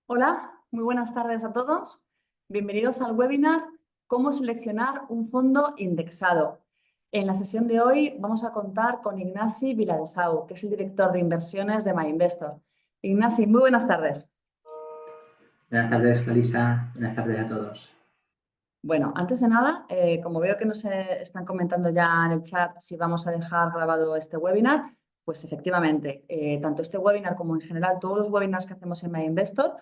Hola, muy buenas tardes a todos. Bienvenidos al webinar Cómo seleccionar un fondo indexado. En la sesión de hoy vamos a contar con Ignasi Viladesau, que es el director de inversiones de MyInvestor. Ignasi, muy buenas tardes. Buenas tardes, Clarisa. Buenas tardes a todos. Bueno, antes de nada, como veo que nos están comentando ya en el chat si vamos a dejar grabado este webinar, pues efectivamente, tanto este webinar como en general todos los webinars que hacemos en MyInvestor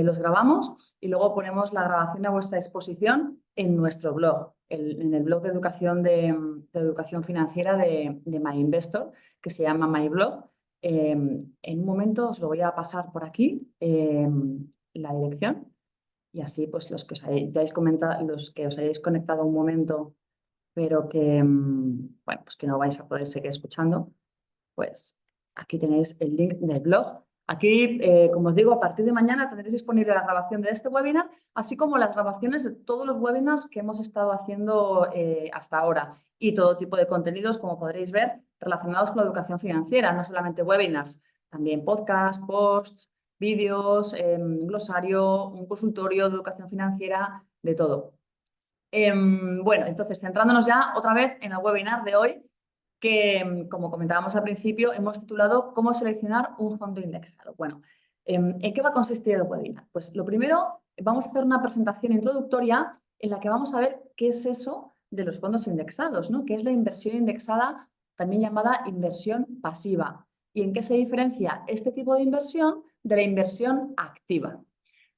los grabamos y luego ponemos la grabación a vuestra disposición en nuestro blog, en el blog de educación, de educación financiera de MyInvestor, que se llama MyBlog. En un momento os lo voy a pasar por aquí, la dirección. Y así, pues los que os hayáis comentado, los que os hayáis conectado un momento, pero que, bueno, pues que no vais a poder seguir escuchando, pues aquí tenéis el link del blog. Aquí, como os digo, a partir de mañana tendréis disponible la grabación de este webinar, así como las grabaciones de todos los webinars que hemos estado haciendo hasta ahora y todo tipo de contenidos, como podréis ver, relacionados con la educación financiera, no solamente webinars, también podcasts, posts, vídeos, glosario, un consultorio de educación financiera, de todo. Bueno, entonces, centrándonos ya otra vez en el webinar de hoy, que, como comentábamos al principio, hemos titulado ¿Cómo seleccionar un fondo indexado? Bueno, ¿en qué va a consistir el webinar? Pues lo primero, vamos a hacer una presentación introductoria en la que vamos a ver qué es eso de los fondos indexados, ¿no? ¿Qué es la inversión indexada, también llamada inversión pasiva? ¿Y en qué se diferencia este tipo de inversión de la inversión activa?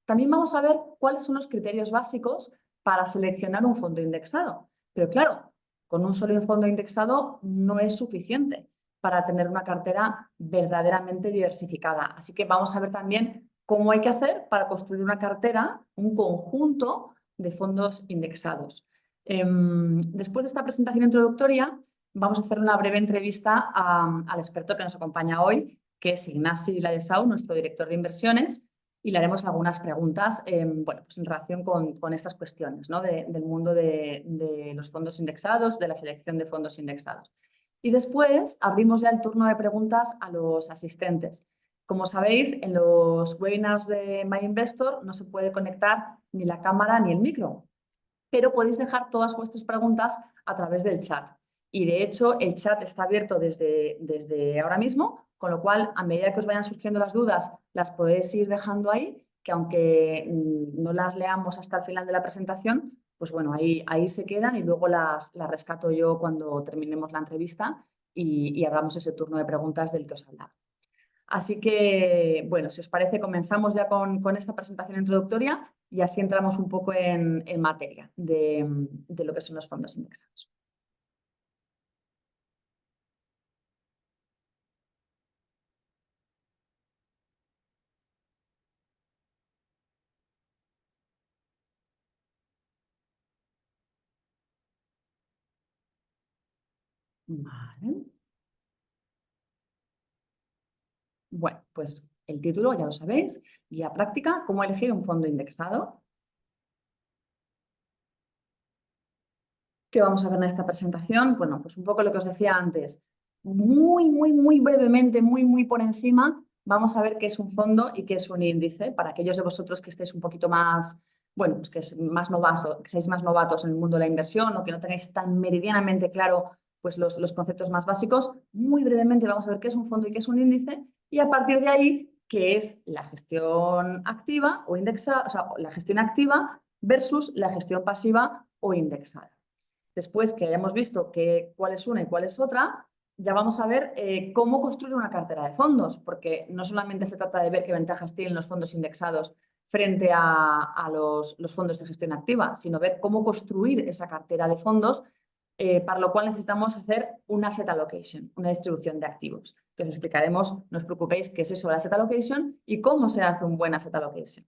También vamos a ver cuáles son los criterios básicos para seleccionar un fondo indexado. Pero claro, con un solo fondo indexado no es suficiente para tener una cartera verdaderamente diversificada. Así que vamos a ver también cómo hay que hacer para construir una cartera, un conjunto de fondos indexados. Después de esta presentación introductoria, vamos a hacer una breve entrevista al experto que nos acompaña hoy, que es Ignasi Viladesau, nuestro director de inversiones, y le haremos algunas preguntas bueno, pues en relación con estas cuestiones, ¿no? Del mundo de los fondos indexados, de la selección de fondos indexados. Y después abrimos ya el turno de preguntas a los asistentes. Como sabéis, en los webinars de MyInvestor no se puede conectar ni la cámara ni el micro, pero podéis dejar todas vuestras preguntas a través del chat. Y de hecho, el chat está abierto desde ahora mismo, con lo cual, a medida que os vayan surgiendo las dudas, las podéis ir dejando ahí, que aunque no las leamos hasta el final de la presentación, pues bueno, ahí se quedan y luego las rescato yo cuando terminemos la entrevista y hagamos ese turno de preguntas del que os hablaba. Así que, bueno, si os parece, comenzamos ya con esta presentación introductoria y así entramos un poco en materia de lo que son los fondos indexados. Vale. Bueno, pues el título ya lo sabéis, guía práctica, cómo elegir un fondo indexado. ¿Qué vamos a ver en esta presentación? Bueno, pues un poco lo que os decía antes. Muy brevemente, muy por encima, vamos a ver qué es un fondo y qué es un índice, para aquellos de vosotros que estéis un poquito más, bueno, pues que seáis más novatos en el mundo de la inversión o que no tengáis tan meridianamente claro pues los conceptos más básicos. Muy brevemente vamos a ver qué es un fondo y qué es un índice y a partir de ahí, qué es la gestión activa o indexada, o sea, la gestión activa versus la gestión pasiva o indexada. Después que hayamos visto cuál es una y cuál es otra, ya vamos a ver cómo construir una cartera de fondos, porque no solamente se trata de ver qué ventajas tienen los fondos indexados frente a los fondos de gestión activa, sino ver cómo construir esa cartera de fondos, para lo cual necesitamos hacer un asset allocation, una distribución de activos, que os explicaremos, no os preocupéis, qué es eso de asset allocation y cómo se hace un buen asset allocation.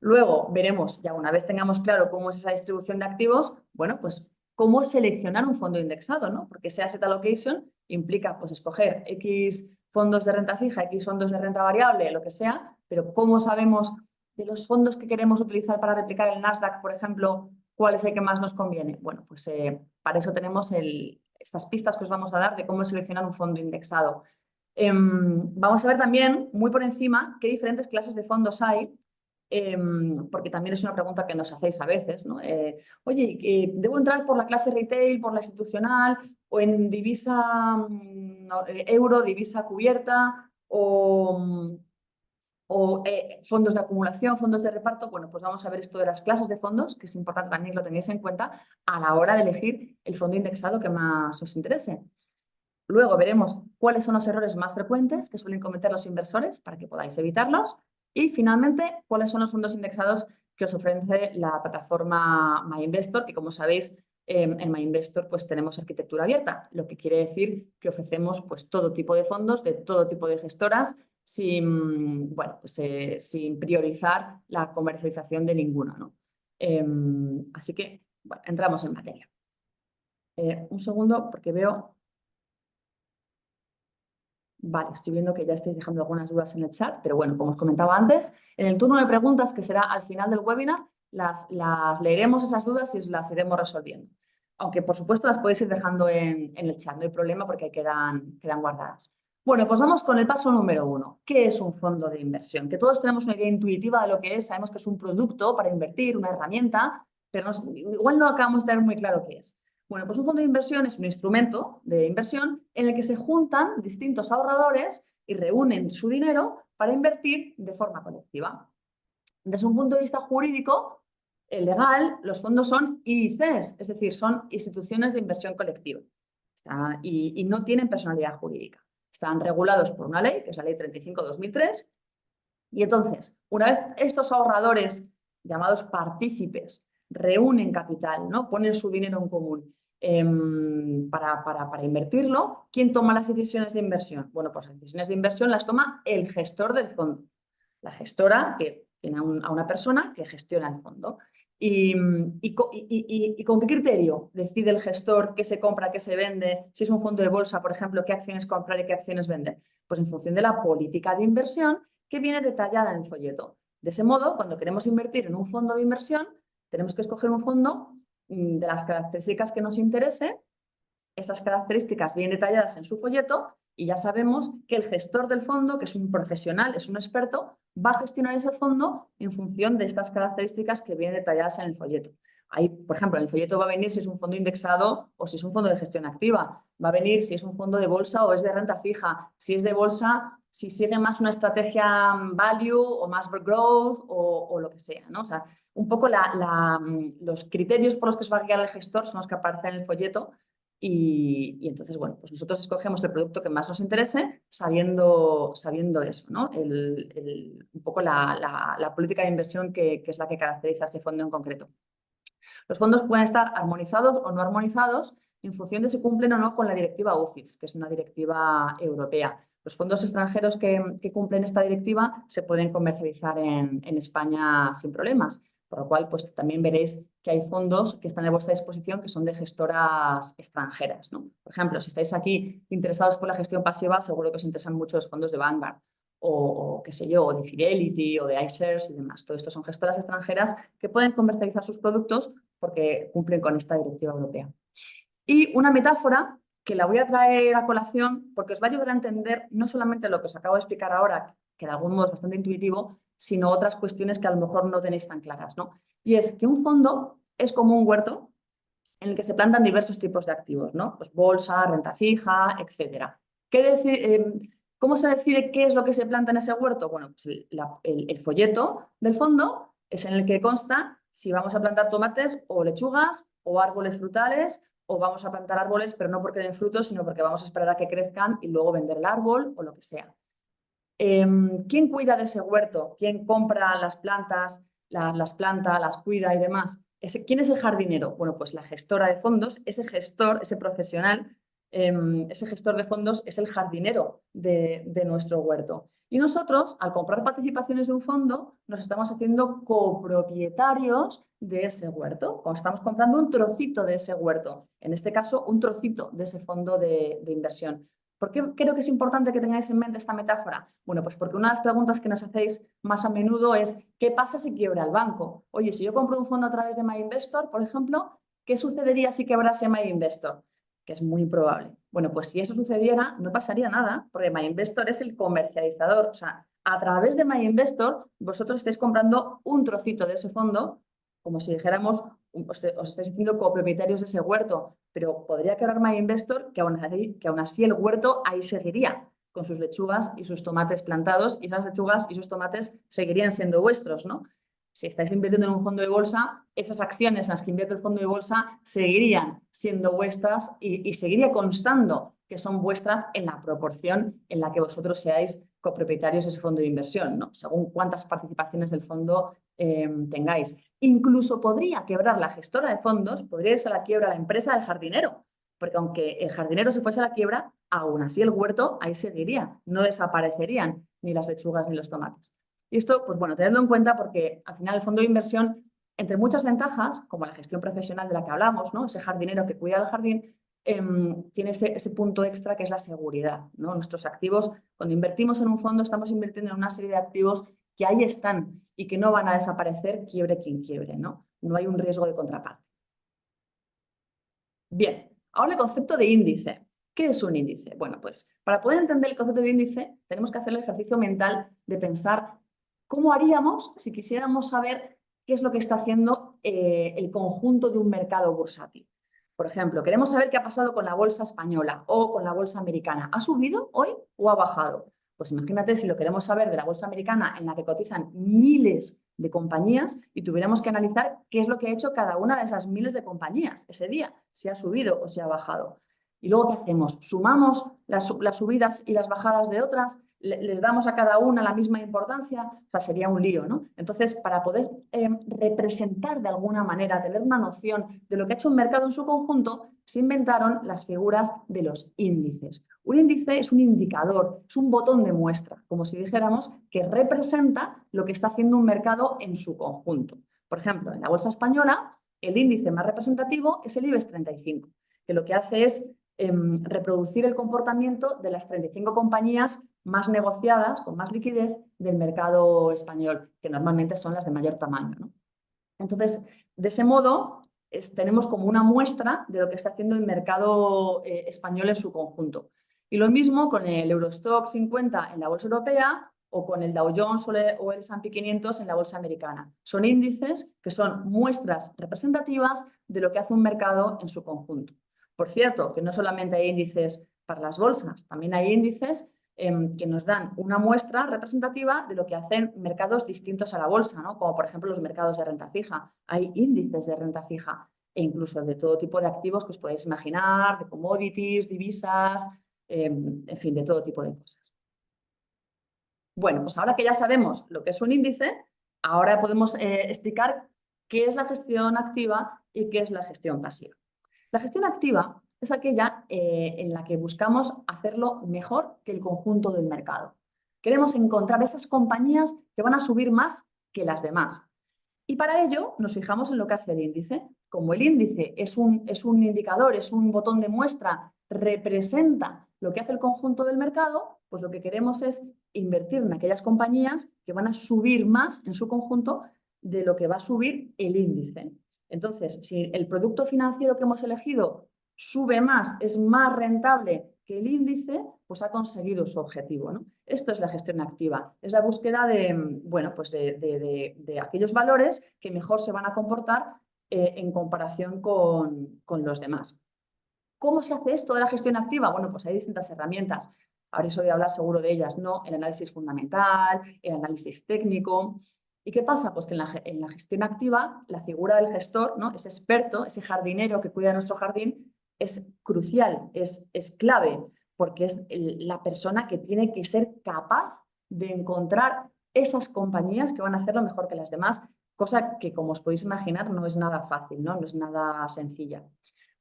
Luego veremos, ya una vez tengamos claro cómo es esa distribución de activos, bueno, pues cómo seleccionar un fondo indexado, ¿no? Porque ese asset allocation implica, pues, escoger X fondos de renta fija, X fondos de renta variable, lo que sea, pero ¿cómo sabemos de los fondos que queremos utilizar para replicar el Nasdaq, por ejemplo, cuál es el que más nos conviene? Bueno, pues para eso tenemos estas pistas que os vamos a dar de cómo seleccionar un fondo indexado. Vamos a ver también, muy por encima, qué diferentes clases de fondos hay porque también es una pregunta que nos hacéis a veces, ¿no? Oye, ¿debo entrar por la clase retail, por la institucional, o en divisa euro, divisa cubierta, o fondos de acumulación, fondos de reparto? Bueno, pues vamos a ver esto de las clases de fondos, que es importante también que lo tengáis en cuenta a la hora de elegir el fondo indexado que más os interese. Luego veremos cuáles son los errores más frecuentes que suelen cometer los inversores para que podáis evitarlos. Y finalmente, cuáles son los fondos indexados que os ofrece la plataforma MyInvestor, que como sabéis, en MyInvestor pues tenemos arquitectura abierta, lo que quiere decir que ofrecemos pues todo tipo de fondos, de todo tipo de gestoras, sin, bueno, pues, sin priorizar la comercialización de ninguna, ¿no? Así que, bueno, entramos en materia. Un segundo, porque veo... Vale, estoy viendo que ya estáis dejando algunas dudas en el chat, pero bueno, como os comentaba antes, en el turno de preguntas, que será al final del webinar, las leeremos esas dudas y os las iremos resolviendo. Aunque, por supuesto, las podéis ir dejando en el chat, no hay problema porque quedan guardadas. Bueno, pues vamos con el paso número 1. ¿Qué es un fondo de inversión? Que todos tenemos una idea intuitiva de lo que es, sabemos que es un producto para invertir, una herramienta, pero igual no acabamos de tener muy claro qué es. Bueno, pues un fondo de inversión es un instrumento de inversión en el que se juntan distintos ahorradores y reúnen su dinero para invertir de forma colectiva. Desde un punto de vista jurídico, legal, los fondos son IICs, es decir, son instituciones de inversión colectiva y no tienen personalidad jurídica. Están regulados por una ley, que es la Ley 35/2003, y entonces, una vez estos ahorradores, llamados partícipes, reúnen capital, ¿no? Ponen su dinero en común para invertirlo, ¿quién toma las decisiones de inversión? Bueno, pues las decisiones de inversión las toma el gestor del fondo. La gestora que tiene a una persona que gestiona el fondo. ¿Y con qué criterio decide el gestor qué se compra, qué se vende? Si es un fondo de bolsa, por ejemplo, qué acciones comprar y qué acciones vender. Pues en función de la política de inversión que viene detallada en el folleto. De ese modo, cuando queremos invertir en un fondo de inversión, tenemos que escoger un fondo de las características que nos interese. Esas características vienen detalladas en su folleto y ya sabemos que el gestor del fondo, que es un profesional, es un experto, va a gestionar ese fondo en función de estas características que vienen detalladas en el folleto. Ahí, por ejemplo, en el folleto va a venir si es un fondo indexado o si es un fondo de gestión activa. Va a venir si es un fondo de bolsa o es de renta fija. Si es de bolsa, si sigue más una estrategia value o más growth o lo que sea, ¿no? O sea, un poco los criterios por los que se va a guiar el gestor son los que aparecen en el folleto. Y entonces, bueno, pues nosotros escogemos el producto que más nos interese sabiendo eso, ¿no? Un poco la política de inversión que es la que caracteriza a ese fondo en concreto. Los fondos pueden estar armonizados o no armonizados en función de si cumplen o no con la directiva UCITS, que es una directiva europea. Los fondos extranjeros que cumplen esta directiva se pueden comercializar en España sin problemas. Por lo cual, pues también veréis que hay fondos que están a vuestra disposición que son de gestoras extranjeras, ¿no? Por ejemplo, si estáis aquí interesados por la gestión pasiva, seguro que os interesan mucho los fondos de Vanguard o qué sé yo, o de Fidelity o de iShares y demás. Todo esto son gestoras extranjeras que pueden comercializar sus productos porque cumplen con esta directiva europea. Y una metáfora que la voy a traer a colación porque os va a ayudar a entender no solamente lo que os acabo de explicar ahora, que de algún modo es bastante intuitivo, sino otras cuestiones que a lo mejor no tenéis tan claras, ¿no? Y es que un fondo es como un huerto en el que se plantan diversos tipos de activos, ¿no? Pues bolsa, renta fija, etcétera. ¿Cómo se decide qué es lo que se planta en ese huerto? Bueno, pues el folleto del fondo es en el que consta si vamos a plantar tomates o lechugas o árboles frutales o vamos a plantar árboles, pero no porque den frutos, sino porque vamos a esperar a que crezcan y luego vender el árbol o lo que sea. ¿Quién cuida de ese huerto? ¿Quién compra las plantas, las planta, las cuida y demás? ¿Quién es el jardinero? Bueno, pues la gestora de fondos, ese gestor, ese profesional, ese gestor de fondos es el jardinero de nuestro huerto. Y nosotros, al comprar participaciones de un fondo, nos estamos haciendo copropietarios de ese huerto. O estamos comprando un trocito de ese huerto, en este caso, un trocito de ese fondo de inversión. ¿Por qué creo que es importante que tengáis en mente esta metáfora? Bueno, pues porque una de las preguntas que nos hacéis más a menudo es ¿qué pasa si quiebra el banco? Oye, si yo compro un fondo a través de MyInvestor, por ejemplo, ¿qué sucedería si quebrase MyInvestor? Que es muy probable. Bueno, pues si eso sucediera, no pasaría nada, porque MyInvestor es el comercializador, o sea, A través de MyInvestor, vosotros estáis comprando un trocito de ese fondo, como si dijéramos, os estáis haciendo copropietarios de ese huerto, pero podría quebrar MyInvestor que aún así el huerto ahí seguiría, con sus lechugas y sus tomates plantados, y esas lechugas y sus tomates seguirían siendo vuestros, ¿no? Si estáis invirtiendo en un fondo de bolsa, esas acciones en las que invierte el fondo de bolsa seguirían siendo vuestras y seguiría constando que son vuestras en la proporción en la que vosotros seáis copropietarios de ese fondo de inversión, ¿no? Según cuántas participaciones del fondo tengáis. Incluso podría quebrar la gestora de fondos, podría irse a la quiebra la empresa del jardinero, porque aunque el jardinero se fuese a la quiebra, aún así el huerto ahí seguiría, no desaparecerían ni las lechugas ni los tomates. Y esto, pues bueno, tenedlo en cuenta porque al final el fondo de inversión, entre muchas ventajas, como la gestión profesional de la que hablamos, ¿no? Ese jardinero que cuida el jardín, tiene ese punto extra que es la seguridad, ¿no? Nuestros activos, cuando invertimos en un fondo, estamos invirtiendo en una serie de activos que ahí están y que no van a desaparecer, quiebre quien quiebre, ¿no? No hay un riesgo de contraparte. Bien, ahora el concepto de índice. ¿Qué es un índice? Bueno, pues para poder entender el concepto de índice, tenemos que hacer el ejercicio mental de pensar cómo haríamos si quisiéramos saber qué es lo que está haciendo el conjunto de un mercado bursátil. Por ejemplo, queremos saber qué ha pasado con la bolsa española o con la bolsa americana. ¿Ha subido hoy o ha bajado? Pues imagínate si lo queremos saber de la bolsa americana en la que cotizan miles de compañías y tuviéramos que analizar qué es lo que ha hecho cada una de esas miles de compañías ese día, si ha subido o si ha bajado. ¿Y luego qué hacemos? ¿Sumamos las subidas y las bajadas de otras? ¿Les damos a cada una la misma importancia? O sea, sería un lío, ¿no? Entonces, para poder representar de alguna manera, tener una noción de lo que ha hecho un mercado en su conjunto, se inventaron las figuras de los índices. Un índice es un indicador, es un botón de muestra, como si dijéramos que representa lo que está haciendo un mercado en su conjunto. Por ejemplo, en la bolsa española, el índice más representativo es el IBEX 35, que lo que hace es reproducir el comportamiento de las 35 compañías más negociadas, con más liquidez del mercado español, que normalmente son las de mayor tamaño, ¿no? Entonces, de ese modo, tenemos como una muestra de lo que está haciendo el mercado español en su conjunto. Y lo mismo con el Eurostock 50 en la bolsa europea o con el Dow Jones o el S&P 500 en la bolsa americana. Son índices que son muestras representativas de lo que hace un mercado en su conjunto. Por cierto, que no solamente hay índices para las bolsas, también hay índices que nos dan una muestra representativa de lo que hacen mercados distintos a la bolsa, ¿no? Como por ejemplo los mercados de renta fija. Hay índices de renta fija e incluso de todo tipo de activos que os podéis imaginar, de commodities, divisas, en fin, de todo tipo de cosas. Bueno, pues ahora que ya sabemos lo que es un índice, ahora podemos explicar qué es la gestión activa y qué es la gestión pasiva. La gestión activa es aquella en la que buscamos hacerlo mejor que el conjunto del mercado. Queremos encontrar esas compañías que van a subir más que las demás. Y para ello nos fijamos en lo que hace el índice. Como el índice es un indicador, es un botón de muestra, representa lo que hace el conjunto del mercado, pues lo que queremos es invertir en aquellas compañías que van a subir más en su conjunto de lo que va a subir el índice. Entonces, si el producto financiero que hemos elegido sube más, es más rentable que el índice, pues ha conseguido su objetivo, ¿no? Esto es la gestión activa, es la búsqueda de, bueno, pues de aquellos valores que mejor se van a comportar en comparación con los demás. ¿Cómo se hace esto de la gestión activa? Bueno, pues hay distintas herramientas. Habréis oído hablar seguro de ellas, ¿no? El análisis fundamental, el análisis técnico. ¿Y qué pasa? Pues que en la gestión activa, la figura del gestor, ¿no? Ese experto, ese jardinero que cuida nuestro jardín, es crucial, es clave, porque es la persona que tiene que ser capaz de encontrar esas compañías que van a hacerlo mejor que las demás, cosa que, como os podéis imaginar, no es nada fácil, ¿no? No es nada sencilla.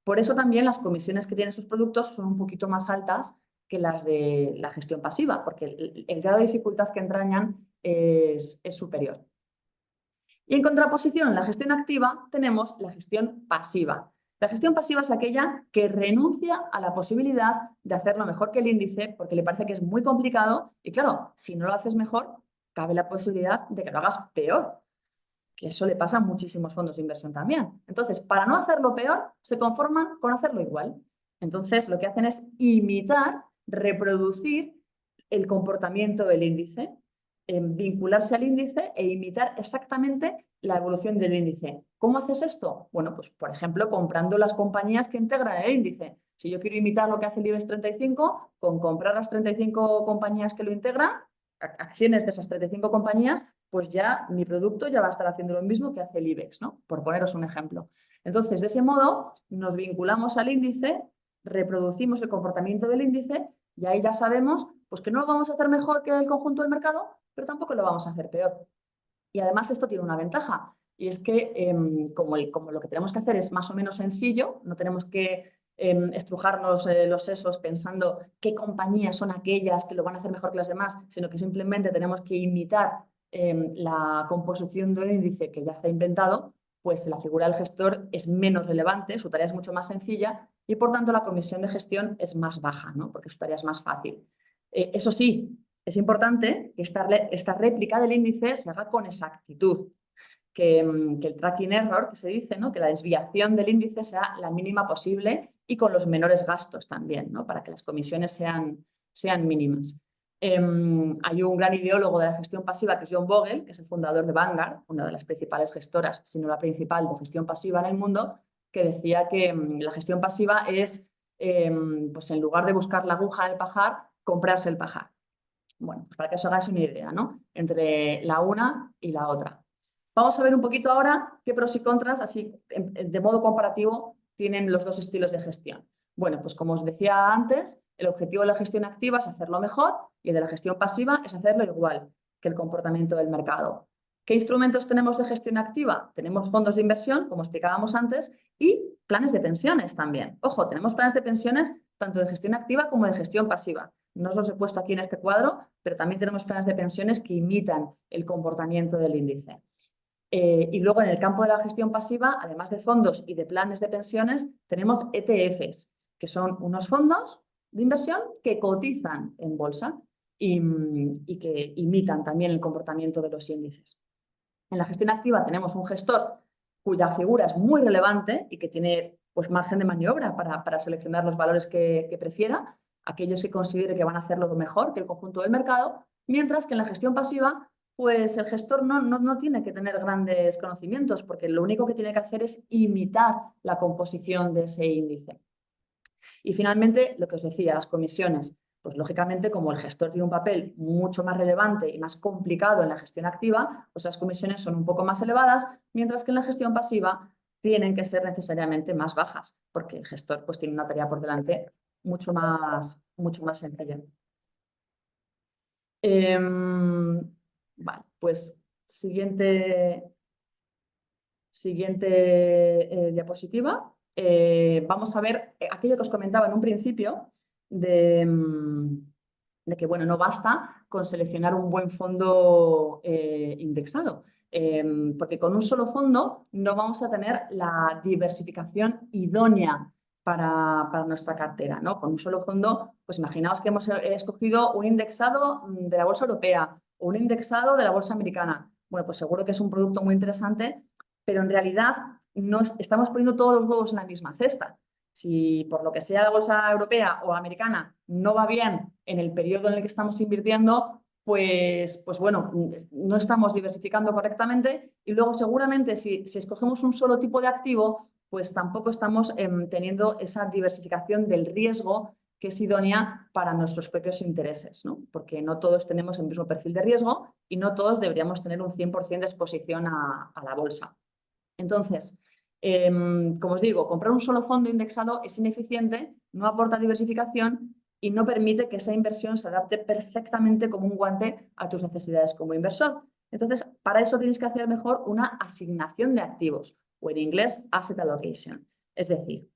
Por eso también las comisiones que tienen estos productos son un poquito más altas que las de la gestión pasiva, porque el grado de dificultad que entrañan es superior. Y en contraposición a la gestión activa tenemos la gestión pasiva. La gestión pasiva es aquella que renuncia a la posibilidad de hacerlo mejor que el índice porque le parece que es muy complicado y claro, si no lo haces mejor, cabe la posibilidad de que lo hagas peor, que eso le pasa a muchísimos fondos de inversión también. Entonces, para no hacerlo peor, se conforman con hacerlo igual. Entonces, lo que hacen es imitar, reproducir el comportamiento del índice. vincularse al índice e imitar exactamente la evolución del índice. ¿Cómo haces esto? Bueno, pues por ejemplo, comprando las compañías que integran el índice. Si yo quiero imitar lo que hace el IBEX 35, con comprar las 35 compañías que lo integran, acciones de esas 35 compañías, pues ya mi producto ya va a estar haciendo lo mismo que hace el IBEX, ¿no? Por poneros un ejemplo. Entonces, de ese modo, nos vinculamos al índice, reproducimos el comportamiento del índice y ahí ya sabemos pues, que no lo vamos a hacer mejor que el conjunto del mercado, pero tampoco lo vamos a hacer peor. Y además esto tiene una ventaja, y es que como lo que tenemos que hacer es más o menos sencillo, no tenemos que estrujarnos los sesos pensando qué compañías son aquellas que lo van a hacer mejor que las demás, sino que simplemente tenemos que imitar la composición del índice que ya está inventado, pues la figura del gestor es menos relevante, su tarea es mucho más sencilla y por tanto la comisión de gestión es más baja, ¿no? Porque su tarea es más fácil. Eso sí, es importante que esta réplica del índice se haga con exactitud, que el tracking error, que se dice, ¿no? Que la desviación del índice sea la mínima posible y con los menores gastos también, ¿no? Para que las comisiones sean mínimas. Hay un gran ideólogo de la gestión pasiva que es John Bogle, que es el fundador de Vanguard, una de las principales gestoras, si no la principal de gestión pasiva en el mundo, que decía que la gestión pasiva es, pues en lugar de buscar la aguja en el pajar, comprarse el pajar. Bueno, pues para que os hagáis una idea, ¿no? Entre la una y la otra. Vamos a ver un poquito ahora qué pros y contras, así de modo comparativo, tienen los dos estilos de gestión. Bueno, pues como os decía antes, el objetivo de la gestión activa es hacerlo mejor y el de la gestión pasiva es hacerlo igual que el comportamiento del mercado. ¿Qué instrumentos tenemos de gestión activa? Tenemos fondos de inversión, como explicábamos antes, y planes de pensiones también. Ojo, tenemos planes de pensiones tanto de gestión activa como de gestión pasiva. No os los he puesto aquí en este cuadro, pero también tenemos planes de pensiones que imitan el comportamiento del índice. Y luego en el campo de la gestión pasiva, además de fondos y de planes de pensiones, tenemos ETFs, que son unos fondos de inversión que cotizan en bolsa y que imitan también el comportamiento de los índices. En la gestión activa tenemos un gestor cuya figura es muy relevante y que tiene pues, margen de maniobra para seleccionar los valores que prefiera, aquellos que considere que van a hacerlo mejor que el conjunto del mercado, mientras que en la gestión pasiva pues el gestor no tiene que tener grandes conocimientos porque lo único que tiene que hacer es imitar la composición de ese índice. Y finalmente, lo que os decía, las comisiones. Pues lógicamente, como el gestor tiene un papel mucho más relevante y más complicado en la gestión activa, pues las comisiones son un poco más elevadas, mientras que en la gestión pasiva tienen que ser necesariamente más bajas, porque el gestor pues, tiene una tarea por delante mucho más sencilla. Vale, pues siguiente diapositiva. Vamos a ver aquello que os comentaba en un principio de que bueno, no basta con seleccionar un buen fondo indexado, porque con un solo fondo no vamos a tener la diversificación idónea para nuestra cartera, ¿no? Con un solo fondo, pues imaginaos que hemos escogido un indexado de la bolsa europea o un indexado de la bolsa americana. Bueno, pues seguro que es un producto muy interesante, pero en realidad no estamos poniendo todos los huevos en la misma cesta. Si por lo que sea la bolsa europea o americana no va bien en el periodo en el que estamos invirtiendo, pues bueno, no estamos diversificando correctamente y luego seguramente si escogemos un solo tipo de activo, pues tampoco estamos teniendo esa diversificación del riesgo que es idónea para nuestros propios intereses, ¿no? Porque no todos tenemos el mismo perfil de riesgo y no todos deberíamos tener un 100% de exposición a la bolsa. Entonces, como os digo, comprar un solo fondo indexado es ineficiente, no aporta diversificación y no permite que esa inversión se adapte perfectamente como un guante a tus necesidades como inversor. Entonces, para eso tienes que hacer mejor una asignación de activos, o en inglés, asset allocation. Es decir,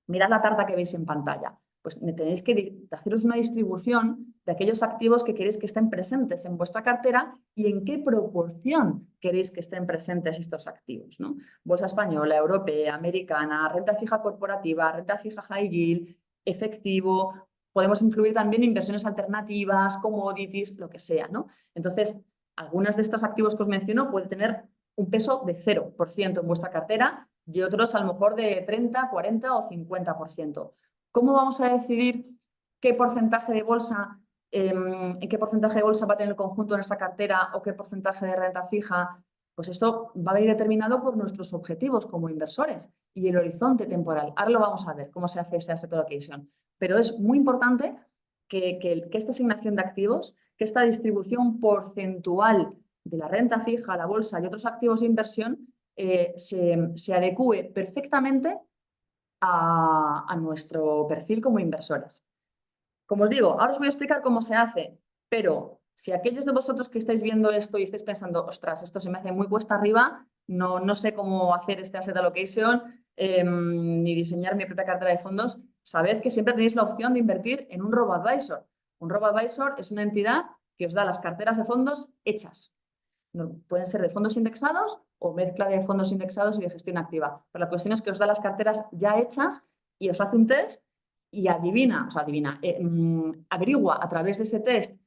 mirad la tarta que veis en pantalla. Pues tenéis que haceros una distribución de aquellos activos que queréis que estén presentes en vuestra cartera y en qué proporción queréis que estén presentes estos activos, ¿no? Bolsa española, europea, americana, renta fija corporativa, renta fija high yield, efectivo. Podemos incluir también inversiones alternativas, commodities, lo que sea, ¿no? Entonces, algunos de estos activos que os menciono pueden tener un peso de 0% en vuestra cartera y otros a lo mejor de 30, 40 o 50%. ¿Cómo vamos a decidir qué porcentaje de bolsa en qué porcentaje de bolsa va a tener el conjunto en esta cartera o qué porcentaje de renta fija, pues esto va a venir determinado por nuestros objetivos como inversores y el horizonte temporal. Ahora lo vamos a ver, cómo se hace ese asset allocation. Pero es muy importante que esta asignación de activos, que esta distribución porcentual de la renta fija, la bolsa y otros activos de inversión se adecue perfectamente a nuestro perfil como inversores. Como os digo, ahora os voy a explicar cómo se hace, pero si aquellos de vosotros que estáis viendo esto y estáis pensando, ostras, esto se me hace muy cuesta arriba, no sé cómo hacer este asset allocation ni diseñar mi propia cartera de fondos, sabed que siempre tenéis la opción de invertir en un robo-advisor. Un robo-advisor es una entidad que os da las carteras de fondos hechas. Pueden ser de fondos indexados o mezcla de fondos indexados y de gestión activa. Pero la cuestión es que os da las carteras ya hechas y os hace un test y averigua a través de ese test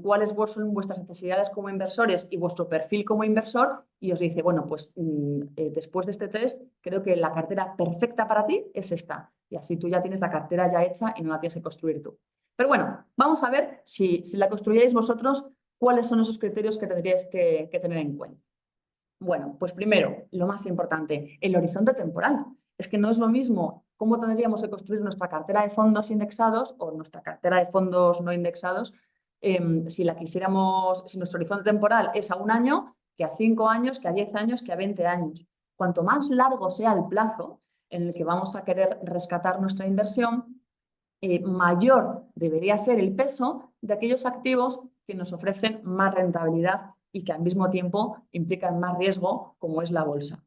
cuáles son vuestras necesidades como inversores y vuestro perfil como inversor y os dice, bueno, pues después de este test creo que la cartera perfecta para ti es esta. Y así tú ya tienes la cartera ya hecha y no la tienes que construir tú. Pero bueno, vamos a ver si la construyáis vosotros, cuáles son esos criterios que tendríais que tener en cuenta. Bueno, pues primero, lo más importante, el horizonte temporal. Es que no es lo mismo cómo tendríamos que construir nuestra cartera de fondos indexados o nuestra cartera de fondos no indexados si la quisiéramos, si nuestro horizonte temporal es a 1 año, que a 5 años, que a 10 años, que a 20 años. Cuanto más largo sea el plazo en el que vamos a querer rescatar nuestra inversión, mayor debería ser el peso de aquellos activos que nos ofrecen más rentabilidad y que al mismo tiempo implican más riesgo, como es la bolsa.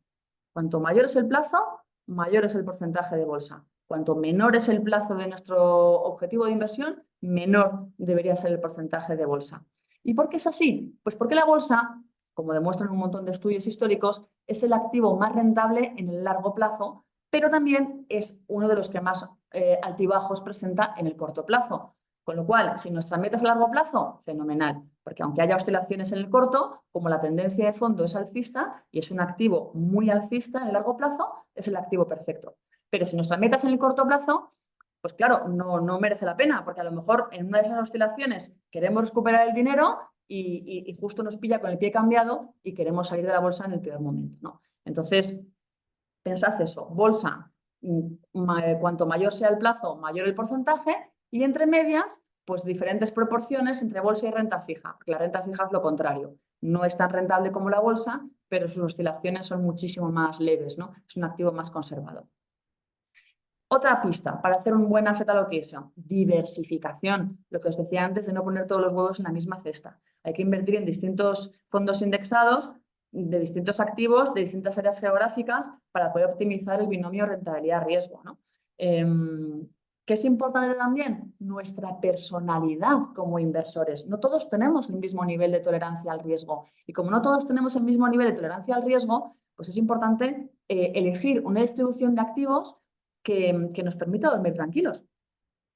Cuanto mayor es el plazo, mayor es el porcentaje de bolsa. Cuanto menor es el plazo de nuestro objetivo de inversión, menor debería ser el porcentaje de bolsa. ¿Y por qué es así? Pues porque la bolsa, como demuestran un montón de estudios históricos, es el activo más rentable en el largo plazo, pero también es uno de los que más altibajos presenta en el corto plazo. Con lo cual, si nuestra meta es a largo plazo, fenomenal, porque aunque haya oscilaciones en el corto, como la tendencia de fondo es alcista y es un activo muy alcista en el largo plazo, es el activo perfecto. Pero si nuestra meta es en el corto plazo, pues claro, no merece la pena, porque a lo mejor en una de esas oscilaciones queremos recuperar el dinero y justo nos pilla con el pie cambiado y queremos salir de la bolsa en el peor momento, ¿no? Entonces, pensad eso, bolsa, cuanto mayor sea el plazo, mayor el porcentaje, y entre medias, pues diferentes proporciones entre bolsa y renta fija, porque la renta fija es lo contrario, no es tan rentable como la bolsa, pero sus oscilaciones son muchísimo más leves, ¿no? Es un activo más conservador. Otra pista para hacer un buen asset allocation, diversificación. Lo que os decía antes de no poner todos los huevos en la misma cesta. Hay que invertir en distintos fondos indexados de distintos activos, de distintas áreas geográficas para poder optimizar el binomio rentabilidad-riesgo, ¿no? ¿Qué es importante también? Nuestra personalidad como inversores. No todos tenemos el mismo nivel de tolerancia al riesgo. Y como no todos tenemos el mismo nivel de tolerancia al riesgo, pues es importante elegir una distribución de activos que nos permita dormir tranquilos.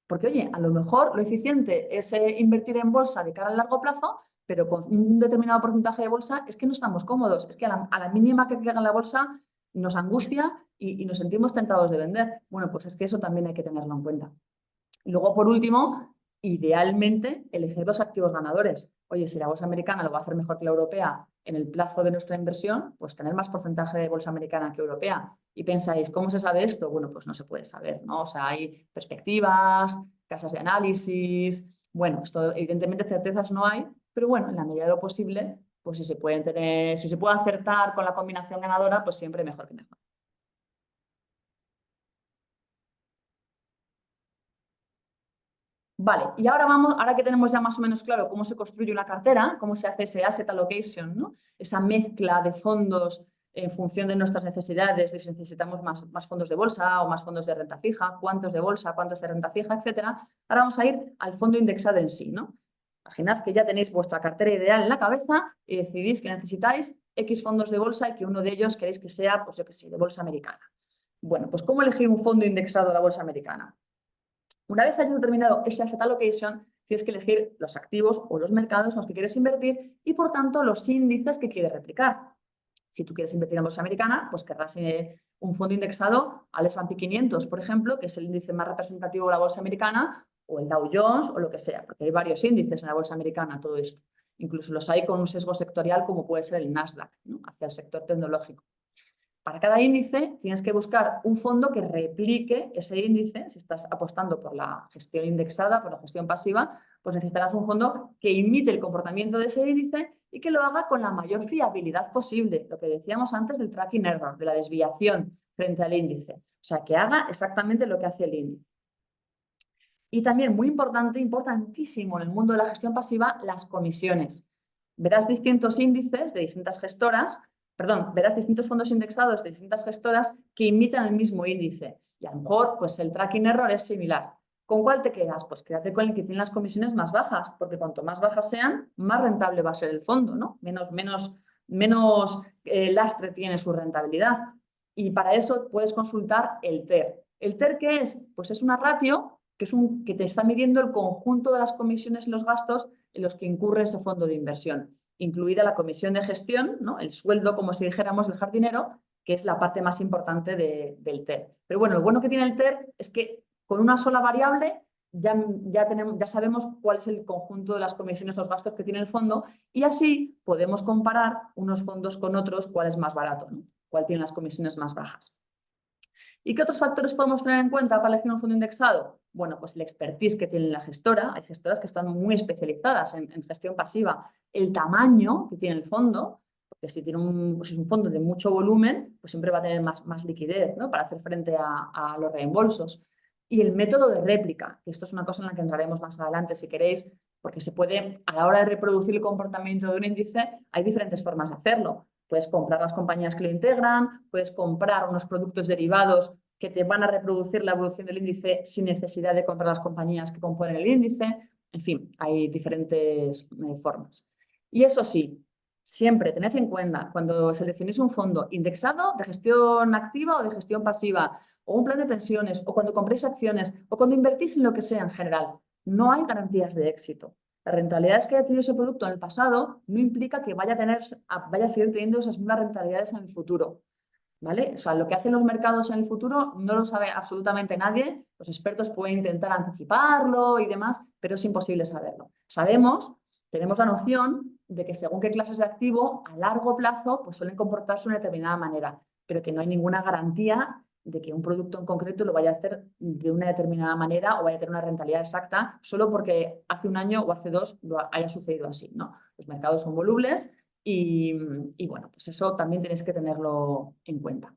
Porque, oye, a lo mejor lo eficiente es invertir en bolsa de cara al largo plazo, pero con un determinado porcentaje de bolsa es que no estamos cómodos. Es que a la mínima que caiga en la bolsa nos angustia y nos sentimos tentados de vender. Bueno, pues es que eso también hay que tenerlo en cuenta. Y luego, por último, idealmente, elegir los activos ganadores. Oye, si la bolsa americana lo va a hacer mejor que la europea en el plazo de nuestra inversión, pues tener más porcentaje de bolsa americana que europea. Y pensáis, ¿cómo se sabe esto? Bueno, pues no se puede saber, ¿no? O sea, hay perspectivas, casas de análisis. Bueno, esto evidentemente certezas no hay, pero bueno, en la medida de lo posible, pues si se puede acertar con la combinación ganadora, pues siempre mejor que mejor. Vale, y ahora que tenemos ya más o menos claro cómo se construye una cartera, cómo se hace ese asset allocation, ¿no? Esa mezcla de fondos en función de nuestras necesidades, de si necesitamos más fondos de bolsa o más fondos de renta fija, cuántos de bolsa, cuántos de renta fija, etcétera. Ahora vamos a ir al fondo indexado en sí, ¿no? Imaginad que ya tenéis vuestra cartera ideal en la cabeza y decidís que necesitáis X fondos de bolsa y que uno de ellos queréis que sea, pues yo qué sé, de bolsa americana. Bueno, pues ¿cómo elegir un fondo indexado a la bolsa americana? Una vez hayas determinado ese asset allocation, tienes que elegir los activos o los mercados en los que quieres invertir y, por tanto, los índices que quieres replicar. Si tú quieres invertir en bolsa americana, pues querrás un fondo indexado al S&P 500, por ejemplo, que es el índice más representativo de la bolsa americana, o el Dow Jones o lo que sea, porque hay varios índices en la bolsa americana, todo esto. Incluso los hay con un sesgo sectorial como puede ser el Nasdaq, ¿no? Hacia el sector tecnológico. Para cada índice tienes que buscar un fondo que replique ese índice. Si estás apostando por la gestión indexada, por la gestión pasiva, pues necesitarás un fondo que imite el comportamiento de ese índice y que lo haga con la mayor fiabilidad posible. Lo que decíamos antes del tracking error, de la desviación frente al índice. O sea, que haga exactamente lo que hace el índice. Y también, muy importante, importantísimo en el mundo de la gestión pasiva, las comisiones. Verás distintos índices de distintas gestoras, verás distintos fondos indexados de distintas gestoras que imitan el mismo índice. Y a lo mejor, pues el tracking error es similar. ¿Con cuál te quedas? Pues quédate con el que tiene las comisiones más bajas, porque cuanto más bajas sean, más rentable va a ser el fondo, ¿no? Menos lastre tiene su rentabilidad. Y para eso puedes consultar el TER. ¿El TER qué es? Pues es una ratio que te está midiendo el conjunto de las comisiones y los gastos en los que incurre ese fondo de inversión, incluida la comisión de gestión, ¿no? El sueldo, como si dijéramos, del jardinero, que es la parte más importante del TER. Pero bueno, lo bueno que tiene el TER es que con una sola variable ya sabemos cuál es el conjunto de las comisiones, los gastos que tiene el fondo, y así podemos comparar unos fondos con otros, cuál es más barato, ¿no? Cuál tiene las comisiones más bajas. ¿Y qué otros factores podemos tener en cuenta para elegir un fondo indexado? Bueno, pues el expertise que tiene la gestora. Hay gestoras que están muy especializadas en gestión pasiva. El tamaño que tiene el fondo, porque si tiene pues es un fondo de mucho volumen, pues siempre va a tener más liquidez, ¿no? Para hacer frente a los reembolsos. Y el método de réplica, que esto es una cosa en la que entraremos más adelante si queréis, porque se puede, a la hora de reproducir el comportamiento de un índice, hay diferentes formas de hacerlo. Puedes comprar las compañías que lo integran, puedes comprar unos productos derivados que te van a reproducir la evolución del índice sin necesidad de comprar las compañías que componen el índice. En fin, hay diferentes formas. Y eso sí, siempre tened en cuenta, cuando seleccionéis un fondo indexado de gestión activa o de gestión pasiva, o un plan de pensiones, o cuando compréis acciones, o cuando invertís en lo que sea en general, no hay garantías de éxito. Las rentabilidades que haya tenido ese producto en el pasado no implica que vaya a seguir teniendo esas mismas rentabilidades en el futuro, ¿vale? O sea, lo que hacen los mercados en el futuro no lo sabe absolutamente nadie. Los expertos pueden intentar anticiparlo y demás, pero es imposible saberlo. Tenemos la noción de que según qué clases de activo, a largo plazo, pues suelen comportarse de una determinada manera, pero que no hay ninguna garantía de que un producto en concreto lo vaya a hacer de una determinada manera o vaya a tener una rentabilidad exacta solo porque hace un año o hace dos lo haya sucedido así, ¿no? Los mercados son volubles y bueno, pues eso también tenéis que tenerlo en cuenta.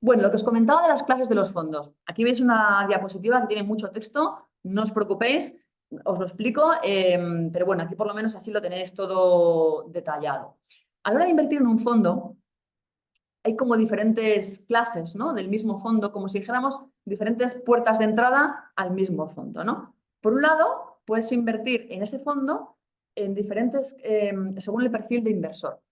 Bueno, lo que os comentaba de las clases de los fondos. Aquí veis una diapositiva que tiene mucho texto, no os preocupéis, os lo explico, pero bueno, aquí por lo menos así lo tenéis todo detallado. A la hora de invertir en un fondo, hay como diferentes clases, ¿no? Del mismo fondo, como si dijéramos diferentes puertas de entrada al mismo fondo, ¿no? Por un lado, puedes invertir en ese fondo en diferentes, según el perfil de inversor.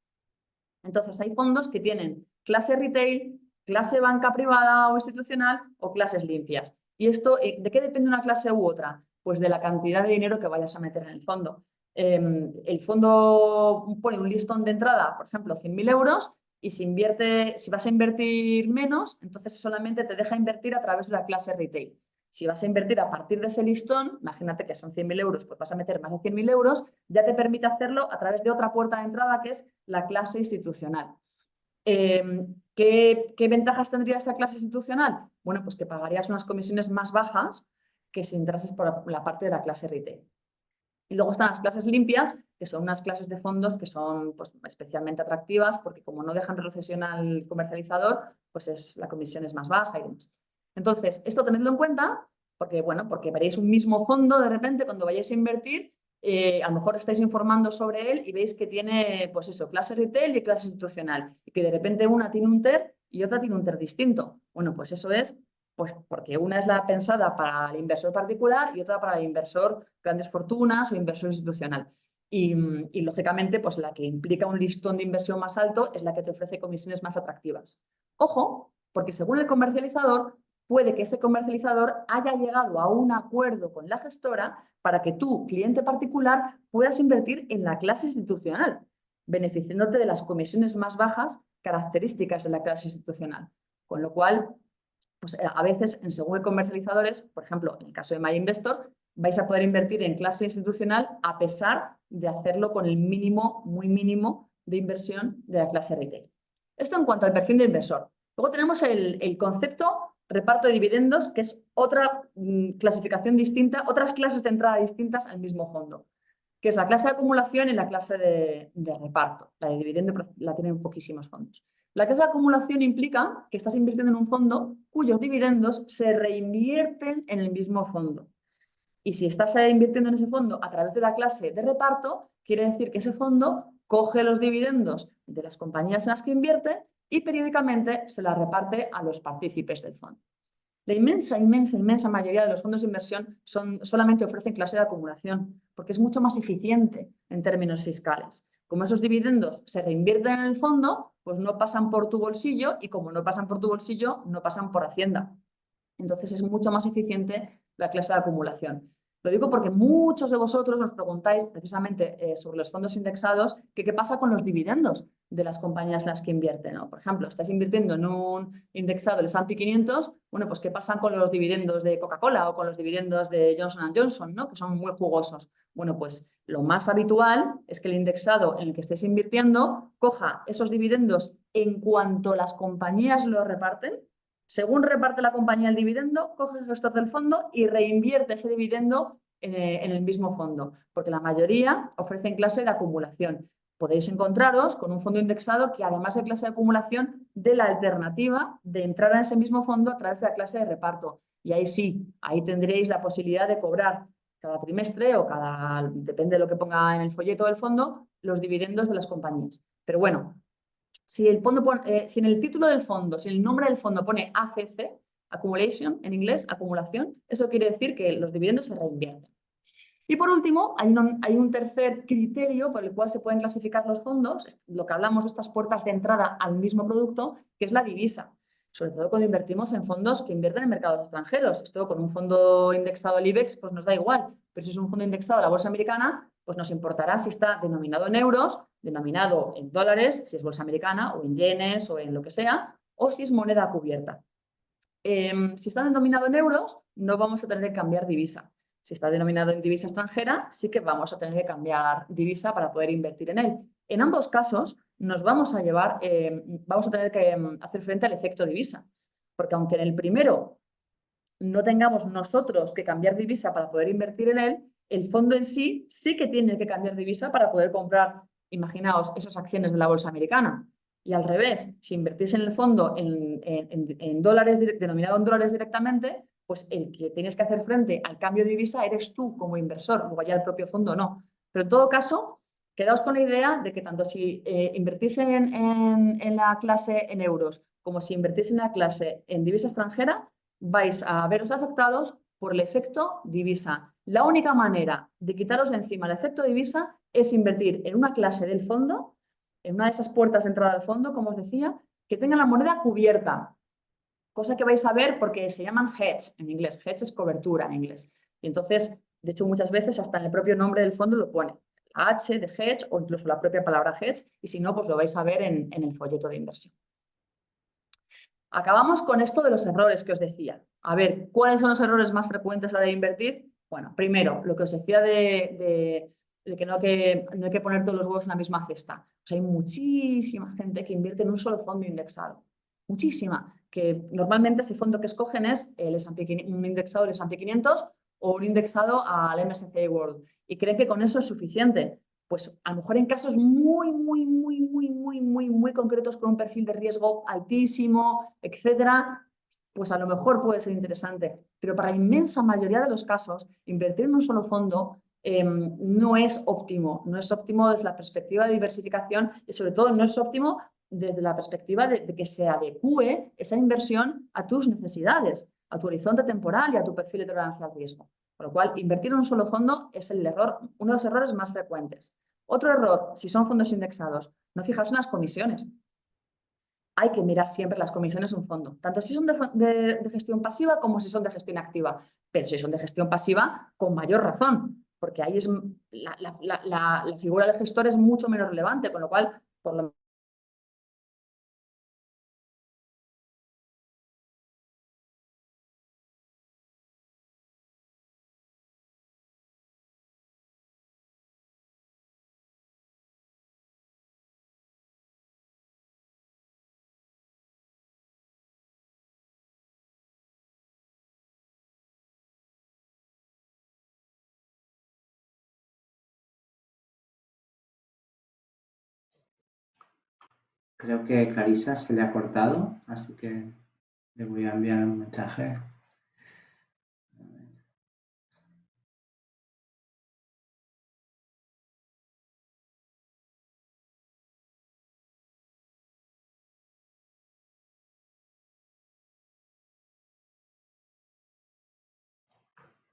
Entonces, hay fondos que tienen clase retail, clase banca privada o institucional o clases limpias. ¿Y esto de qué depende una clase u otra? Pues de la cantidad de dinero que vayas a meter en el fondo. El fondo pone un listón de entrada, por ejemplo, 100.000 euros, y si vas a invertir menos, entonces solamente te deja invertir a través de la clase retail. Si vas a invertir a partir de ese listón, imagínate que son 100.000 euros, pues vas a meter más de 100.000 euros, ya te permite hacerlo a través de otra puerta de entrada que es la clase institucional. ¿Qué ventajas tendría esta clase institucional? Bueno, pues que pagarías unas comisiones más bajas que si entrases por la parte de la clase retail. Y luego están las clases limpias, que son unas clases de fondos que son pues, especialmente atractivas porque como no dejan retrocesión al comercializador, pues la comisión es más baja y demás. Entonces, esto tenedlo en cuenta porque, bueno, porque veréis un mismo fondo de repente cuando vayáis a invertir, a lo mejor estáis informando sobre él y veis que tiene, pues eso, clase retail y clase institucional. Y que de repente una tiene un TER y otra tiene un TER distinto. Bueno, pues eso es pues porque una es la pensada para el inversor particular y otra para el inversor grandes fortunas o inversor institucional. Y lógicamente, pues la que implica un listón de inversión más alto es la que te ofrece comisiones más atractivas. Ojo, porque según el comercializador, puede que ese comercializador haya llegado a un acuerdo con la gestora para que tú, cliente particular, puedas invertir en la clase institucional, beneficiándote de las comisiones más bajas características de la clase institucional. Con lo cual, pues a veces en según qué comercializadores, por ejemplo, en el caso de MyInvestor, vais a poder invertir en clase institucional a pesar de hacerlo con el mínimo, muy mínimo de inversión de la clase retail. Esto en cuanto al perfil de inversor. Luego tenemos el concepto reparto de dividendos, que es otra clasificación distinta, otras clases de entrada distintas al mismo fondo, que es la clase de acumulación y la clase de reparto. La de dividendo la tienen poquísimos fondos. La clase de acumulación implica que estás invirtiendo en un fondo cuyos dividendos se reinvierten en el mismo fondo. Y si estás invirtiendo en ese fondo a través de la clase de reparto, quiere decir que ese fondo coge los dividendos de las compañías en las que invierte y periódicamente se las reparte a los partícipes del fondo. La inmensa mayoría de los fondos de inversión solamente ofrecen clase de acumulación porque es mucho más eficiente en términos fiscales. Como esos dividendos se reinvierten en el fondo, pues no pasan por tu bolsillo y como no pasan por tu bolsillo, no pasan por Hacienda. Entonces es mucho más eficiente la clase de acumulación. Lo digo porque muchos de vosotros nos preguntáis precisamente sobre los fondos indexados que qué pasa con los dividendos de las compañías en las que invierten, ¿no? Por ejemplo, estáis invirtiendo en un indexado del S&P 500, bueno, pues qué pasa con los dividendos de Coca-Cola o con los dividendos de Johnson & Johnson, ¿no? Que son muy jugosos. Bueno, pues lo más habitual es que el indexado en el que estéis invirtiendo coja esos dividendos en cuanto las compañías los reparten. Según reparte la compañía el dividendo, coge el gestor del fondo y reinvierte ese dividendo en el mismo fondo, porque la mayoría ofrecen clase de acumulación. Podéis encontraros con un fondo indexado que además de clase de acumulación, dé la alternativa de entrar en ese mismo fondo a través de la clase de reparto. Y ahí sí, ahí tendréis la posibilidad de cobrar cada trimestre o depende de lo que ponga en el folleto del fondo, los dividendos de las compañías. Pero bueno, si en el título del fondo, si en el nombre del fondo pone ACC, Accumulation, en inglés, acumulación, eso quiere decir que los dividendos se reinvierten. Y por último, hay un tercer criterio por el cual se pueden clasificar los fondos, lo que hablamos de estas puertas de entrada al mismo producto, que es la divisa. Sobre todo cuando invertimos en fondos que invierten en mercados extranjeros. Esto con un fondo indexado al IBEX, pues nos da igual. Pero si es un fondo indexado a la bolsa americana, pues nos importará si está denominado en euros, denominado en dólares, si es bolsa americana, o en yenes, o en lo que sea, o si es moneda cubierta. Si está denominado en euros, no vamos a tener que cambiar divisa. Si está denominado en divisa extranjera, sí que vamos a tener que cambiar divisa para poder invertir en él. En ambos casos, nos vamos a vamos a tener que hacer frente al efecto divisa. Porque aunque en el primero no tengamos nosotros que cambiar divisa para poder invertir en él, el fondo en sí sí que tiene que cambiar divisa para poder comprar, imaginaos, esas acciones de la bolsa americana. Y al revés, si invertís en el fondo en dólares, denominado en dólares directamente, pues el que tienes que hacer frente al cambio de divisa eres tú como inversor, luego ya el propio fondo no. Pero en todo caso, quedaos con la idea de que tanto si invertís en la clase en euros como si invertís en la clase en divisa extranjera, vais a veros afectados por el efecto divisa. La única manera de quitaros de encima el efecto divisa es invertir en una clase del fondo, en una de esas puertas de entrada al fondo, como os decía, que tenga la moneda cubierta, cosa que vais a ver porque se llaman hedge en inglés. Hedge es cobertura en inglés. Y entonces, de hecho, muchas veces hasta en el propio nombre del fondo lo pone. La H de hedge o incluso la propia palabra hedge, y si no, pues lo vais a ver en el folleto de inversión. Acabamos con esto de los errores que os decía. A ver, ¿cuáles son los errores más frecuentes a la hora de invertir? Bueno, primero, lo que os decía de que no hay que poner todos los huevos en la misma cesta. Pues hay muchísima gente que invierte en un solo fondo indexado. Muchísima. Que normalmente ese fondo que escogen es un indexado del S&P 500 o un indexado al MSCI World. Y creen que con eso es suficiente. Pues a lo mejor en casos muy concretos con un perfil de riesgo altísimo, etcétera, pues a lo mejor puede ser interesante. Pero para la inmensa mayoría de los casos, invertir en un solo fondo no es óptimo. No es óptimo desde la perspectiva de diversificación y sobre todo no es óptimo desde la perspectiva de que se adecúe esa inversión a tus necesidades, a tu horizonte temporal y a tu perfil de tolerancia al riesgo. Con lo cual, invertir en un solo fondo es uno de los errores más frecuentes. Otro error, si son fondos indexados, no fijarse en las comisiones. Hay que mirar siempre las comisiones de un fondo, tanto si son de gestión pasiva como si son de gestión activa. Pero si son de gestión pasiva, con mayor razón, porque ahí la figura del gestor es mucho menos relevante, con lo cual, por lo Creo que Clarisa se le ha cortado, así que le voy a enviar un mensaje.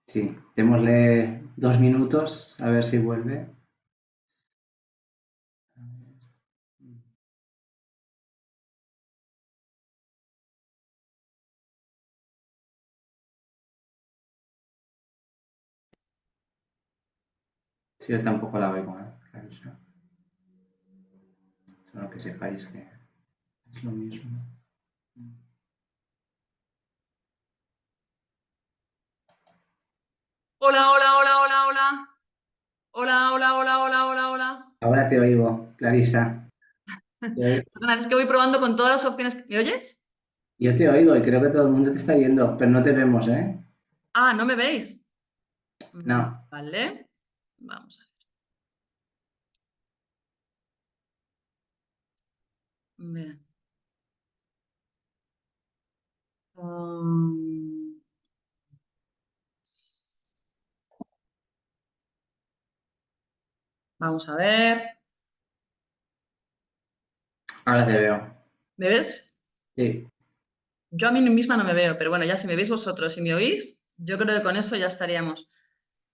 Sí, démosle 2 minutos a ver si vuelve. Sí, yo tampoco la oigo, Clarisa. Solo que sepáis que es lo mismo. Hola, hola, hola, hola, hola. Hola, hola, hola, hola, hola, hola. Ahora te oigo, Clarisa. Perdona, es que voy probando con todas las opciones. ¿Me oyes? Yo te oigo y creo que todo el mundo te está viendo, pero no te vemos, ¿eh? Ah, ¿no me veis? No. Vale. Vamos a ver. Bien. Um, vamos a ver. Ahora te veo. ¿Me ves? Sí, Yo a mí misma no me veo, pero bueno, ya si me veis vosotros y me oís, yo creo que con eso ya estaríamos.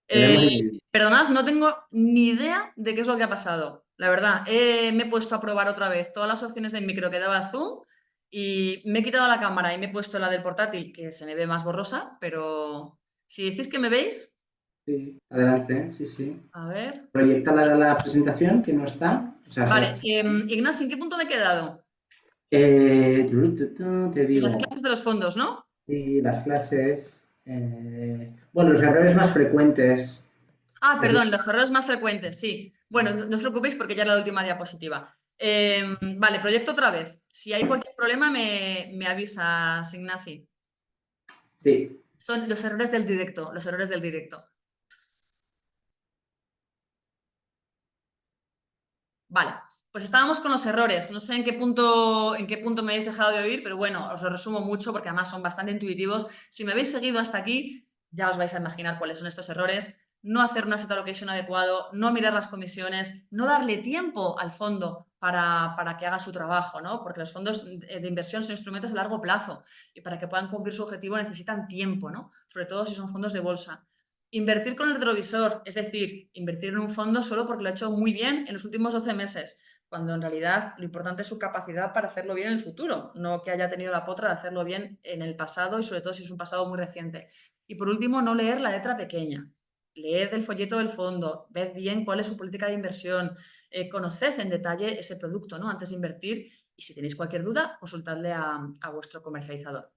te Eh, vemos y te oímos. perdonad, no tengo ni idea de qué es lo que ha pasado. La verdad, me he puesto a probar otra vez todas las opciones del micro que daba Zoom y me he quitado la cámara y me he puesto la del portátil, que se me ve más borrosa, pero si decís que me veis, Sí, adelante, sí, sí. a ver. Proyecta la presentación que no está. O sea, Vale, Ignacio, ¿en qué punto me he quedado? te En las digo, clases de los fondos, ¿no? sí, las clases. Bueno, los errores más frecuentes. Ah, Que es perdón, los errores más frecuentes, sí. Bueno, no os preocupéis porque ya era la última diapositiva. Vale, proyecto otra vez. Si hay cualquier problema, me avisas, Ignasi. sí, Son los errores del directo, los errores del directo. Vale, pues estábamos con los errores. No sé en qué punto me habéis dejado de oír, pero bueno, os lo resumo mucho porque además son bastante intuitivos. Si me habéis seguido hasta aquí, ya os vais a imaginar cuáles son estos errores. No hacer un asset allocation adecuado, no mirar las comisiones, no darle tiempo al fondo para que haga su trabajo, ¿no? Porque los fondos de inversión son instrumentos a largo plazo y para que puedan cumplir su objetivo necesitan tiempo, ¿no? Sobre todo si son fondos de bolsa. Invertir con el retrovisor, es decir, invertir en un fondo solo porque lo ha hecho muy bien en los últimos 12 meses, cuando en realidad lo importante es su capacidad para hacerlo bien en el futuro, no que haya tenido la potra de hacerlo bien en el pasado y sobre todo si es un pasado muy reciente. Y por último, no leer la letra pequeña. Leed el folleto del fondo, ved bien cuál es su política de inversión, conoced en detalle ese producto, ¿no? Antes de invertir y si tenéis cualquier duda, consultadle a vuestro comercializador.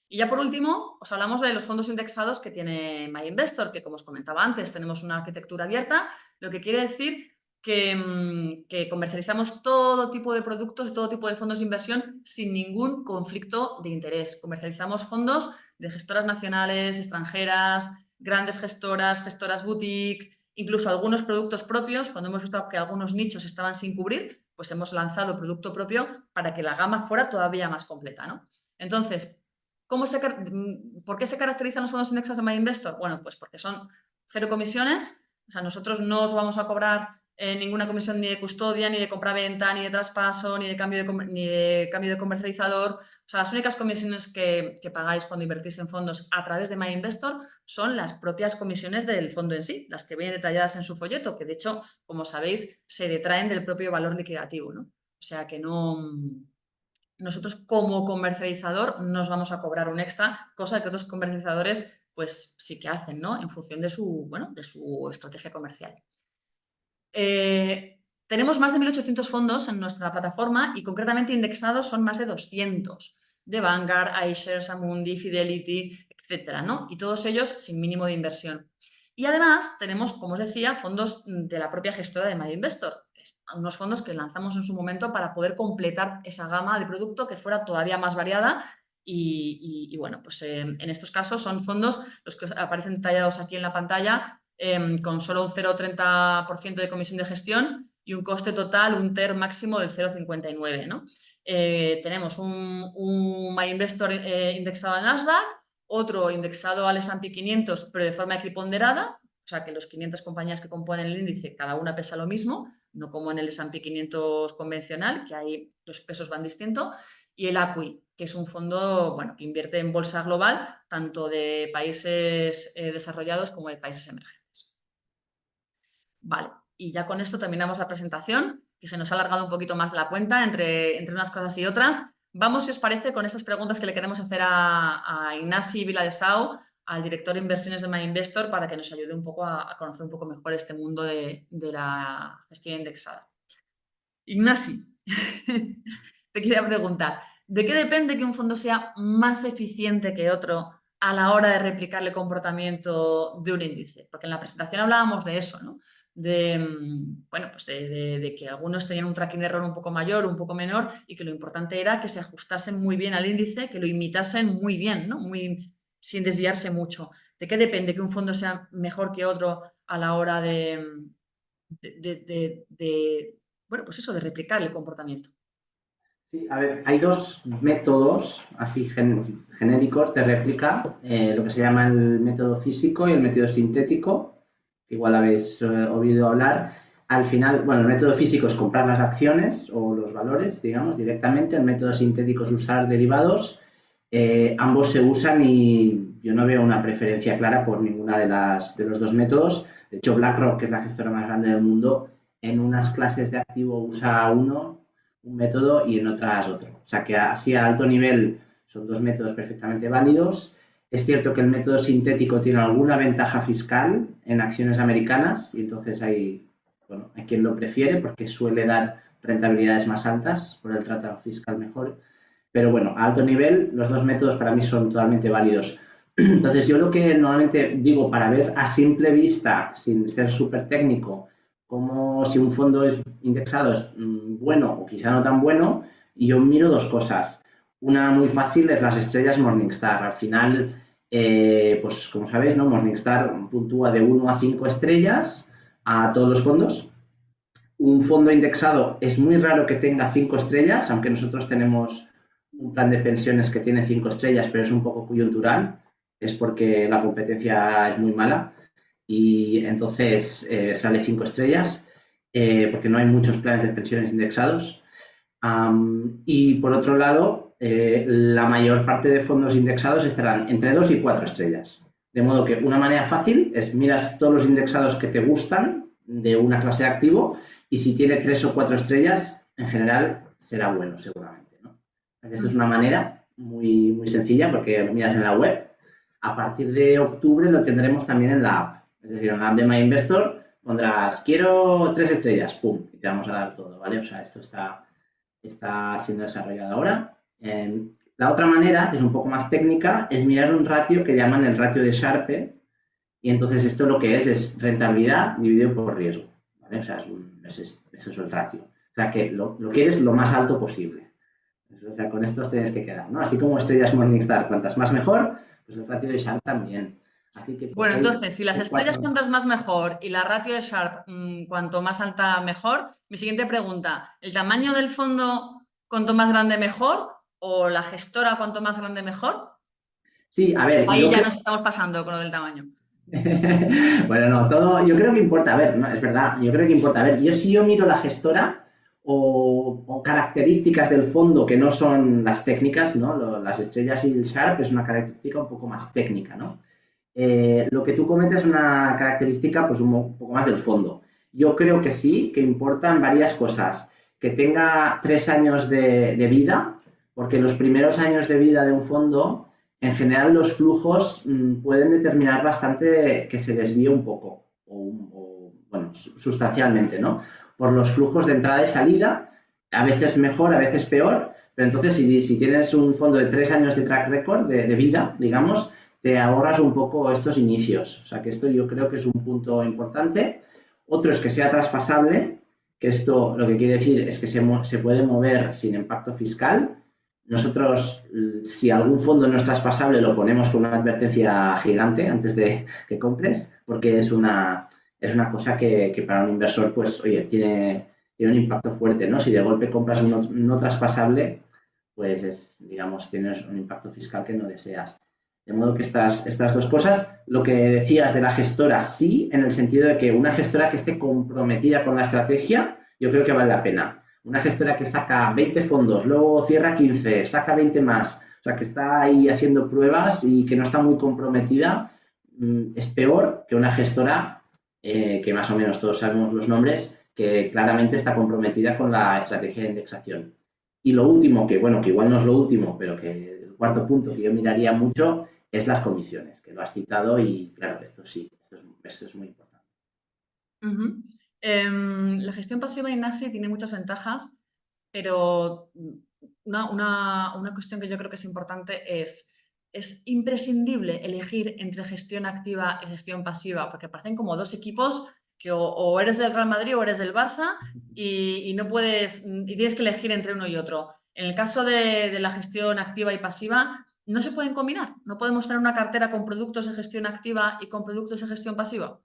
Y ya por último, os hablamos de los fondos indexados que tiene MyInvestor, que como os comentaba antes, tenemos una arquitectura abierta, lo que quiere decir que comercializamos todo tipo de productos, todo tipo de fondos de inversión sin ningún conflicto de interés. Comercializamos fondos de gestoras nacionales, extranjeras, grandes gestoras, gestoras boutique, incluso algunos productos propios. Cuando hemos visto que algunos nichos estaban sin cubrir, pues hemos lanzado producto propio para que la gama fuera todavía más completa, ¿no? Entonces, ¿por qué se caracterizan los fondos indexados de MyInvestor? Bueno, pues porque son cero comisiones, o sea, nosotros no os vamos a cobrar ninguna comisión ni de custodia, ni de compra-venta, ni de traspaso, ni de cambio de comercializador. O sea, las únicas comisiones que pagáis cuando invertís en fondos a través de MyInvestor son las propias comisiones del fondo en sí, las que vienen detalladas en su folleto, que de hecho, como sabéis, se detraen del propio valor liquidativo, ¿no? O sea, que no, nosotros como comercializador nos vamos a cobrar un extra, cosa que otros comercializadores pues sí que hacen, ¿no? En función de su, bueno, de su estrategia comercial. Tenemos más de 1.800 fondos en nuestra plataforma y concretamente indexados son más de 200 de Vanguard, iShares, Amundi, Fidelity, etcétera, ¿no? Y todos ellos sin mínimo de inversión. Y además tenemos, como os decía, fondos de la propia gestora de MyInvestor, unos fondos que lanzamos en su momento para poder completar esa gama de producto que fuera todavía más variada y bueno, pues en estos casos son fondos los que aparecen detallados aquí en la pantalla con solo un 0,30% de comisión de gestión y un coste total, un TER máximo del 0,59, ¿no? Tenemos un My Investor indexado al Nasdaq, otro indexado al S&P 500, pero de forma equiponderada, o sea que los 500 compañías que componen el índice, cada una pesa lo mismo, no como en el S&P 500 convencional, que ahí los pesos van distintos, y el ACWI, que es un fondo, bueno, que invierte en bolsa global, tanto de países desarrollados como de países emergentes. Vale, y ya con esto terminamos la presentación, que se nos ha alargado un poquito más de la cuenta entre unas cosas y otras. Vamos, si os parece, con estas preguntas que le queremos hacer a Ignasi Viladesau, al director de inversiones de MyInvestor, para que nos ayude un poco a conocer un poco mejor este mundo de la gestión indexada. Ignasi, te quería preguntar, ¿de qué depende que un fondo sea más eficiente que otro a la hora de replicar el comportamiento de un índice? Porque en la presentación hablábamos de eso, ¿no? Bueno, pues de que algunos tenían un tracking error un poco mayor, un poco menor, y que lo importante era que se ajustasen muy bien al índice, que lo imitasen muy bien, ¿no? Sin desviarse mucho. ¿De qué depende que un fondo sea mejor que otro a la hora bueno, pues eso, de replicar el comportamiento? Sí, a ver, hay dos métodos así genéricos de réplica, lo que se llama el método físico y el método sintético, que igual habéis oído hablar. Al final, bueno, el método físico es comprar las acciones o los valores, digamos, directamente. El método sintético es usar derivados. Ambos se usan y yo no veo una preferencia clara por ninguna de los dos métodos. De hecho, BlackRock, que es la gestora más grande del mundo, en unas clases de activo usa un método y en otras otro. O sea que así a alto nivel son dos métodos perfectamente válidos. Es cierto que el método sintético tiene alguna ventaja fiscal en acciones americanas y entonces hay quien lo prefiere porque suele dar rentabilidades más altas por el tratado fiscal mejor. Pero bueno, a alto nivel los dos métodos para mí son totalmente válidos. Entonces yo lo que normalmente digo para ver a simple vista, sin ser súper técnico, como si un fondo es indexado es bueno o quizá no tan bueno, y yo miro dos cosas. Una muy fácil es las estrellas Morningstar. Al final, pues como sabéis, ¿no? Morningstar puntúa de 1 a 5 estrellas a todos los fondos. Un fondo indexado es muy raro que tenga 5 estrellas, aunque nosotros tenemos un plan de pensiones que tiene 5 estrellas, pero es un poco coyuntural, es porque la competencia es muy mala y entonces sale 5 estrellas porque no hay muchos planes de pensiones indexados. Y por otro lado, la mayor parte de fondos indexados estarán entre 2 y 4 estrellas. De modo que una manera fácil es miras todos los indexados que te gustan de una clase de activo y si tiene 3 o 4 estrellas, en general será bueno seguramente, ¿no? Esto es una manera muy, muy sencilla porque lo miras en la web. A partir de octubre lo tendremos también en la app. Es decir, en la app de MyInvestor pondrás, quiero 3 estrellas, pum, y te vamos a dar todo, ¿vale? O sea, esto está siendo desarrollado ahora. La otra manera, que es un poco más técnica, es mirar un ratio que llaman el ratio de Sharpe, y entonces esto lo que es rentabilidad dividido por riesgo, ¿vale? O sea, eso es el ratio. O sea, que lo quieres lo más alto posible. O sea, con esto os tenéis que quedar, ¿no? Así como estrellas Morningstar, cuantas más mejor, pues el ratio de Sharpe también. Así que Bueno, cogéis entonces, si las estrellas 4. cuantas más mejor y la ratio de Sharp cuanto más alta mejor, mi siguiente pregunta, ¿el tamaño del fondo cuanto más grande mejor o la gestora cuanto más grande mejor? Sí, a ver, Ahí yo ya creo. nos estamos pasando con lo del tamaño. Bueno, no, todo, yo creo que importa, a ver, ¿no? Es verdad, yo creo que importa, a ver, si yo miro la gestora o características del fondo que no son las técnicas, ¿no? Las estrellas y el Sharp es una característica un poco más técnica, ¿no? Lo que tú comentas es una característica pues un poco más del fondo. Yo creo que sí, que importan varias cosas. Que tenga 3 años de vida, porque los primeros años de vida de un fondo, en general los flujos pueden determinar bastante que se desvíe un poco, bueno, sustancialmente, ¿no? Por los flujos de entrada y salida, a veces mejor, a veces peor, pero entonces si tienes un fondo de 3 años de track record, de vida, digamos, te ahorras un poco estos inicios. O sea que esto yo creo que es un punto importante. Otro es que sea traspasable, que esto lo que quiere decir es que se puede mover sin impacto fiscal. Nosotros, si algún fondo no es traspasable, lo ponemos con una advertencia gigante antes de que compres, porque es una cosa que para un inversor, pues, oye, tiene un impacto fuerte, ¿no? Si de golpe compras uno no traspasable, pues digamos, tienes un impacto fiscal que no deseas. De modo que estas dos cosas, lo que decías de la gestora, sí, en el sentido de que una gestora que esté comprometida con la estrategia, yo creo que vale la pena. Una gestora que saca 20 fondos, luego cierra 15, saca 20 más, o sea, que está ahí haciendo pruebas y que no está muy comprometida, es peor que una gestora, que más o menos todos sabemos los nombres, que claramente está comprometida con la estrategia de indexación. Y lo último, que bueno, que igual no es lo último, pero que el cuarto punto que yo miraría mucho es las comisiones, que lo has citado y claro, esto sí, esto es muy importante. Ujú. La gestión pasiva Ignasi tiene muchas ventajas, pero una cuestión que yo creo que es importante es imprescindible elegir entre gestión activa y gestión pasiva, porque parecen como dos equipos que o eres del Real Madrid o eres del Barça y no puedes, y tienes que elegir entre uno y otro. En el caso de la gestión activa y pasiva, no se pueden combinar. No podemos tener una cartera con productos de gestión activa y con productos de gestión pasiva.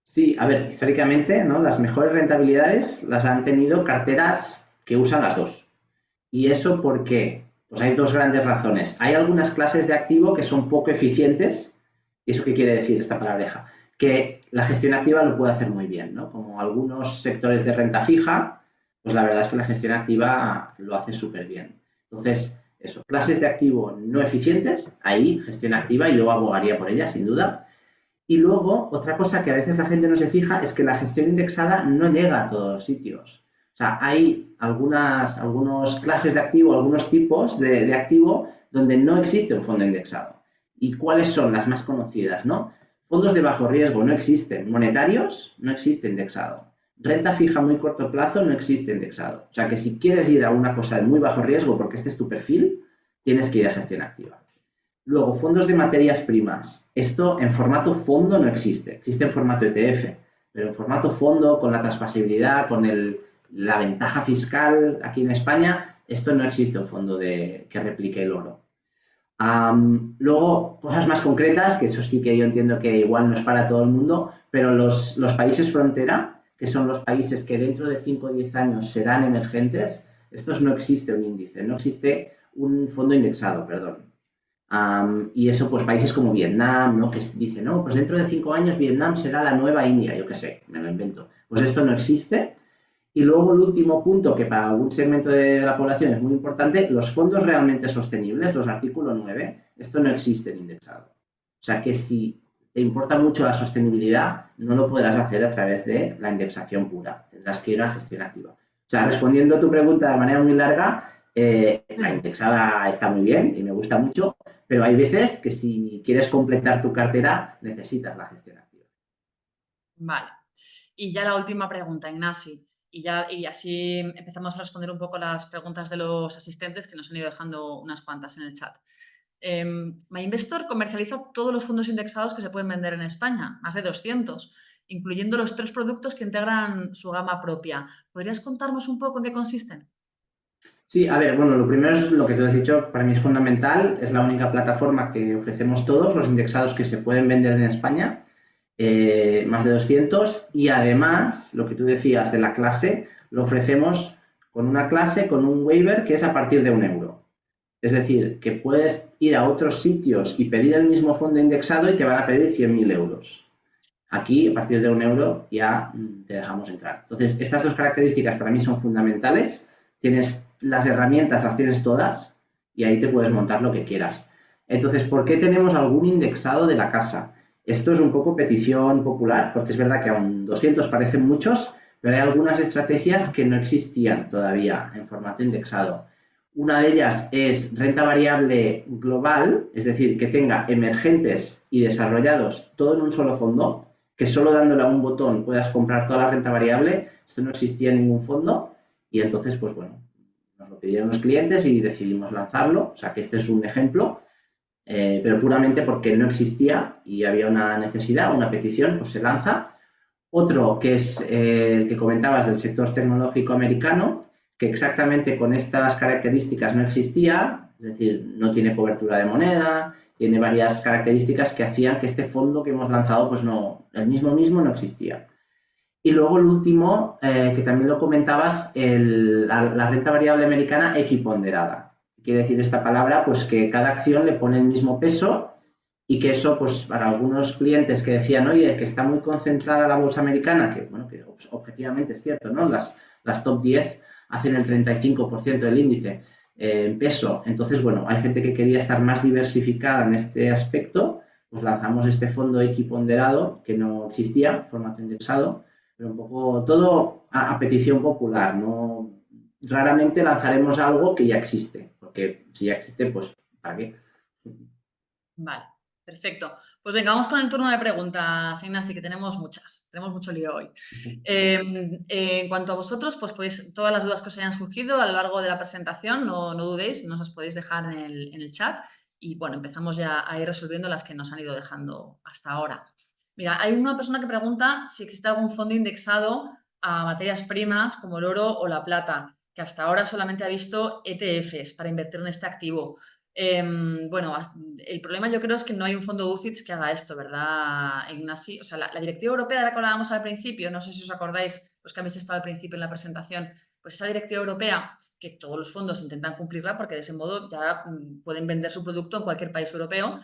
Sí, a ver, históricamente, ¿no? Las mejores rentabilidades las han tenido carteras que usan las dos. ¿Y eso por qué? Pues hay dos grandes razones. Hay algunas clases de activo que son poco eficientes. ¿Y eso qué quiere decir esta palabreja? Que la gestión activa lo puede hacer muy bien, ¿no? Como algunos sectores de renta fija, pues la verdad es que la gestión activa lo hace súper bien. Entonces, eso, clases de activo no eficientes, ahí gestión activa y yo abogaría por ella, sin duda. Y luego, otra cosa que a veces la gente no se fija es que la gestión indexada no llega a todos los sitios. O sea, hay algunas clases de activo, algunos tipos de activo donde no existe un fondo indexado. ¿Y cuáles son las más conocidas, no? Fondos de bajo riesgo no existen. Monetarios no existe indexado. Renta fija muy corto plazo no existe indexado. O sea que si quieres ir a una cosa de muy bajo riesgo porque este es tu perfil, tienes que ir a gestión activa. Luego, fondos de materias primas. Esto en formato fondo no existe. Existe en formato ETF, pero en formato fondo, con la traspasabilidad, con la ventaja fiscal aquí en España, esto no existe un fondo que replique el oro. Luego, cosas más concretas, que eso sí que yo entiendo que igual no es para todo el mundo, pero los países frontera, que son los países que dentro de 5 o 10 años serán emergentes, estos no existe un índice, no existe un fondo indexado, perdón. Y eso, pues países como Vietnam, ¿no? Que dicen, no, pues dentro de 5 años Vietnam será la nueva India, yo qué sé, me lo invento. Pues esto no existe. Y luego el último punto, que para algún segmento de la población es muy importante, los fondos realmente sostenibles, los artículos 9, esto no existe indexado. O sea que si te importa mucho la sostenibilidad, no lo podrás hacer a través de la indexación pura. Tendrás que ir a la gestión activa. O sea, respondiendo a tu pregunta de manera muy larga, la indexada está muy bien y me gusta mucho, pero hay veces que si quieres completar tu cartera, necesitas la gestión activa. Vale. Y ya la última pregunta, Ignasi. Y así empezamos a responder un poco las preguntas de los asistentes que nos han ido dejando unas cuantas en el chat. MyInvestor comercializa todos los fondos indexados que se pueden vender en España, más de 200, incluyendo los 3 productos que integran su gama propia. ¿Podrías contarnos un poco en qué consisten? Sí, a ver, bueno, lo primero es lo que tú has dicho, para mí es fundamental, es la única plataforma que ofrecemos todos los indexados que se pueden vender en España, más de 200, y además, lo que tú decías de la clase, lo ofrecemos con una clase, con un waiver que es a partir de 1 euro. Es decir, que puedes ir a otros sitios y pedir el mismo fondo indexado y te van a pedir 100.000 euros. Aquí, a partir de 1 euro, ya te dejamos entrar. Entonces, estas dos características para mí son fundamentales. Tienes las herramientas, las tienes todas y ahí te puedes montar lo que quieras. Entonces, ¿por qué tenemos algún indexado de la casa? Esto es un poco petición popular, porque es verdad que aún 200 parecen muchos, pero hay algunas estrategias que no existían todavía en formato indexado. Una de ellas es renta variable global, es decir, que tenga emergentes y desarrollados todo en un solo fondo, que solo dándole a un botón puedas comprar toda la renta variable. Esto no existía en ningún fondo y entonces, pues bueno, nos lo pidieron los clientes y decidimos lanzarlo. O sea que este es un ejemplo, pero puramente porque no existía y había una necesidad, una petición, pues se lanza. Otro que es el que comentabas del sector tecnológico americano, que exactamente con estas características no existía, es decir, no tiene cobertura de moneda, tiene varias características que hacían que este fondo que hemos lanzado, pues no, el mismo no existía. Y luego el último, que también lo comentabas, la renta variable americana equiponderada. Quiere decir esta palabra, pues que cada acción le pone el mismo peso y que eso, pues para algunos clientes que decían, oye, que está muy concentrada la bolsa americana, que bueno, que objetivamente es cierto, ¿no? Las top 10 hacen el 35% del índice en peso. Entonces, bueno, hay gente que quería estar más diversificada en este aspecto, pues lanzamos este fondo equiponderado que no existía, formato indexado, pero un poco todo a petición popular, ¿no? Raramente lanzaremos algo que ya existe, porque si ya existe, pues ¿para qué? Vale, perfecto. Pues venga, vamos con el turno de preguntas, Ignacio, que tenemos muchas. Tenemos mucho lío hoy. En cuanto a vosotros, pues podéis, todas las dudas que os hayan surgido a lo largo de la presentación, no dudéis, nos las podéis dejar en el chat. Y bueno, empezamos ya a ir resolviendo las que nos han ido dejando hasta ahora. Mira, hay una persona que pregunta si existe algún fondo indexado a materias primas como el oro o la plata, que hasta ahora solamente ha visto ETFs para invertir en este activo. Bueno, el problema yo creo es que no hay un fondo UCITS que haga esto, ¿verdad, Ignasi? O sea, la directiva europea de la que hablábamos al principio, no sé si os acordáis, los que habéis estado al principio en la presentación, pues esa directiva europea, que todos los fondos intentan cumplirla porque de ese modo ya pueden vender su producto en cualquier país europeo,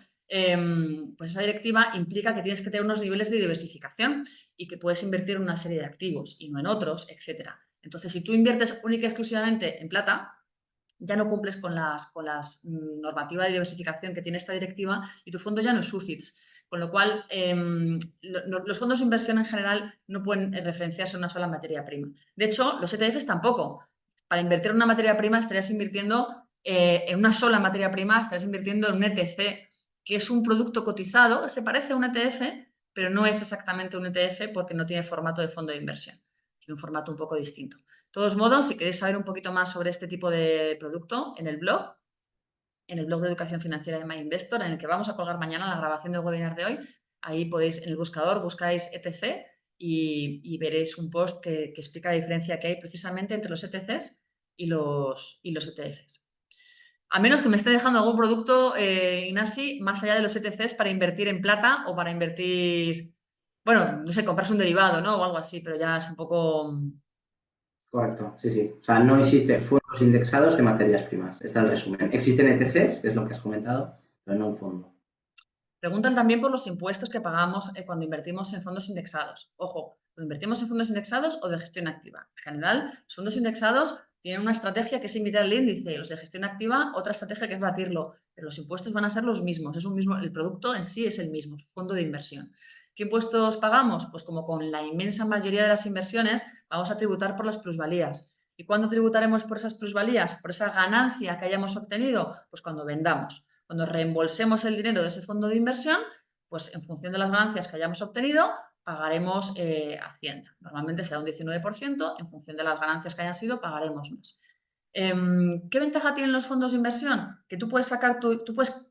pues esa directiva implica que tienes que tener unos niveles de diversificación y que puedes invertir en una serie de activos y no en otros, etcétera. Entonces, si tú inviertes única y exclusivamente en plata, ya no cumples con las normativas de diversificación que tiene esta directiva y tu fondo ya no es UCITS. Con lo cual, los fondos de inversión en general no pueden referenciarse en una sola materia prima. De hecho, los ETFs tampoco. Para invertir en una materia prima estarías invirtiendo en una sola materia prima, estarías invirtiendo en un ETC, que es un producto cotizado, se parece a un ETF, pero no es exactamente un ETF porque no tiene formato de fondo de inversión. Tiene un formato un poco distinto. De todos modos, si queréis saber un poquito más sobre este tipo de producto, en el blog de Educación Financiera de MyInvestor, en el que vamos a colgar mañana la grabación del webinar de hoy, ahí podéis, en el buscador, buscáis ETC y veréis un post que explica la diferencia que hay precisamente entre los ETCs y los ETFs. A menos que me esté dejando algún producto, Ignasi, más allá de los ETCs para invertir en plata o para invertir, bueno, no sé, comprarse un derivado, ¿no? O algo así, pero ya es un poco... Correcto, sí, sí. O sea, no existen fondos indexados de materias primas. Este es el resumen. Existen ETCs, que es lo que has comentado, pero no un fondo. Preguntan también por los impuestos que pagamos cuando invertimos en fondos indexados. Ojo, cuando invertimos en fondos indexados o de gestión activa. En general, los fondos indexados tienen una estrategia que es imitar el índice y los de gestión activa otra estrategia que es batirlo, pero los impuestos van a ser los mismos, es un mismo, el producto en sí es el mismo, es un fondo de inversión. ¿Qué impuestos pagamos? Pues como con la inmensa mayoría de las inversiones, vamos a tributar por las plusvalías. ¿Y cuándo tributaremos por esas plusvalías? Por esa ganancia que hayamos obtenido, pues cuando vendamos. Cuando reembolsemos el dinero de ese fondo de inversión, pues en función de las ganancias que hayamos obtenido, pagaremos Hacienda. Normalmente será un 19%, en función de las ganancias que hayan sido, pagaremos más. ¿Qué ventaja tienen los fondos de inversión? Que tú puedes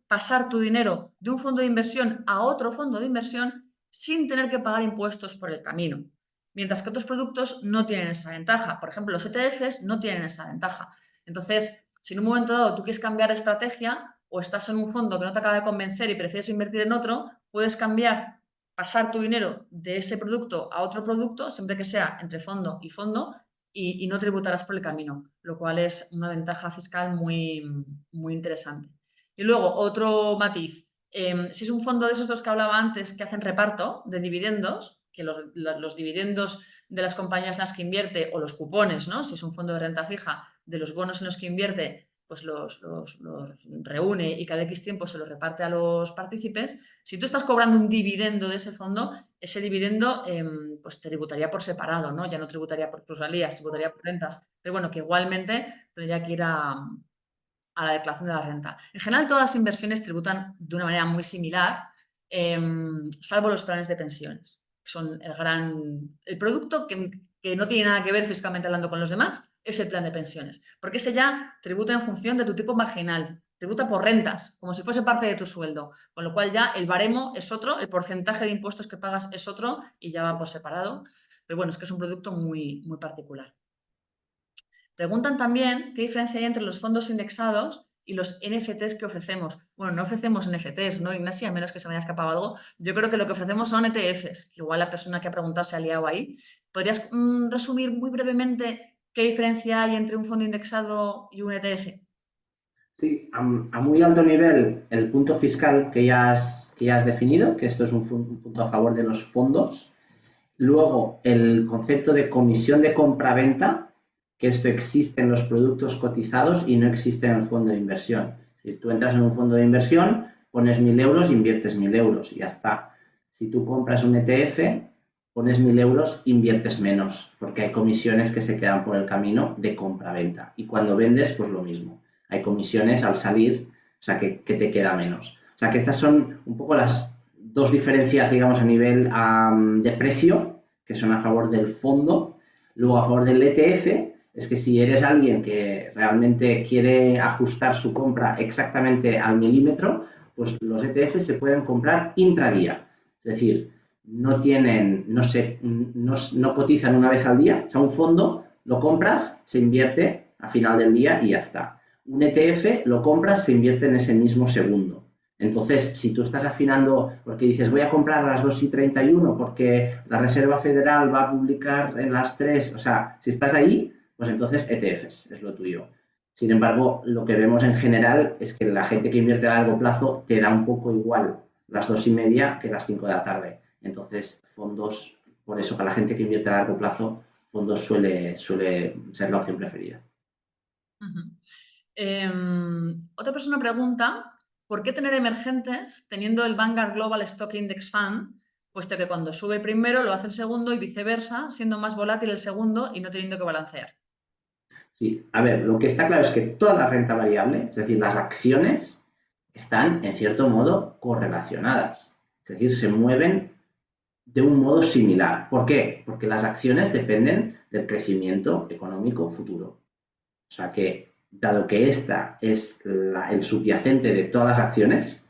pasar tu dinero de un fondo de inversión a otro fondo de inversión sin tener que pagar impuestos por el camino. Mientras que otros productos no tienen esa ventaja. Por ejemplo, los ETFs no tienen esa ventaja. Entonces, si en un momento dado tú quieres cambiar estrategia o estás en un fondo que no te acaba de convencer y prefieres invertir en otro, puedes cambiar, pasar tu dinero de ese producto a otro producto, siempre que sea entre fondo y fondo, y no tributarás por el camino, lo cual es una ventaja fiscal muy, muy interesante. Y luego, otro matiz. Si es un fondo de esos dos que hablaba antes que hacen reparto de dividendos, que los dividendos de las compañías en las que invierte o los cupones, ¿no? Si es un fondo de renta fija, de los bonos en los que invierte, pues los reúne y cada X tiempo se los reparte a los partícipes. Si tú estás cobrando un dividendo de ese fondo, ese dividendo pues tributaría por separado, ¿no? Ya no tributaría por plusvalías, tributaría por rentas. Pero bueno, que igualmente tendría que ir a la declaración de la renta. En general, todas las inversiones tributan de una manera muy similar, salvo los planes de pensiones, que son el producto que no tiene nada que ver fiscalmente hablando con los demás, es el plan de pensiones, porque ese ya tributa en función de tu tipo marginal, tributa por rentas, como si fuese parte de tu sueldo, con lo cual ya el baremo es otro, el porcentaje de impuestos que pagas es otro y ya va por separado. Pero bueno, es que es un producto muy, muy particular. Preguntan también qué diferencia hay entre los fondos indexados y los NFTs que ofrecemos. Bueno, no ofrecemos NFTs, ¿no, Ignacia? A menos que se me haya escapado algo. Yo creo que lo que ofrecemos son ETFs, que igual la persona que ha preguntado se ha liado ahí. ¿Podrías resumir muy brevemente qué diferencia hay entre un fondo indexado y un ETF? Sí, a muy alto nivel, el punto fiscal que ya has definido, que esto es un punto a favor de los fondos. Luego, el concepto de comisión de compra-venta, que esto existe en los productos cotizados y no existe en el fondo de inversión. Si tú entras en un fondo de inversión, pones 1.000 euros, inviertes 1.000 euros y ya está. Si tú compras un ETF, pones 1.000 euros, inviertes menos, porque hay comisiones que se quedan por el camino de compra-venta. Y cuando vendes, pues lo mismo. Hay comisiones al salir, o sea que te queda menos. O sea que estas son un poco las dos diferencias, digamos, a nivel de precio, que son a favor del fondo. Luego, a favor del ETF, es que si eres alguien que realmente quiere ajustar su compra exactamente al milímetro, pues los ETF se pueden comprar intradía. Es decir, no tienen, no cotizan una vez al día. O sea, un fondo lo compras, se invierte a final del día y ya está. Un ETF lo compras, se invierte en ese mismo segundo. Entonces, si tú estás afinando porque dices voy a comprar a las 2:31 porque la Reserva Federal va a publicar en las 3, o sea, si estás ahí, pues entonces ETFs es lo tuyo. Sin embargo, lo que vemos en general es que la gente que invierte a largo plazo te da un poco igual las 2:30 que las 5 de la tarde. Entonces, fondos, por eso, para la gente que invierte a largo plazo, fondos suele ser la opción preferida. Ujú. Otra persona pregunta, ¿por qué tener emergentes teniendo el Vanguard Global Stock Index Fund, puesto que cuando sube el primero lo hace el segundo y viceversa, siendo más volátil el segundo y no teniendo que balancear? Sí, a ver, lo que está claro es que toda la renta variable, es decir, las acciones, están en cierto modo correlacionadas. Es decir, se mueven de un modo similar. ¿Por qué? Porque las acciones dependen del crecimiento económico futuro. O sea que, dado que esta es el subyacente de todas las acciones,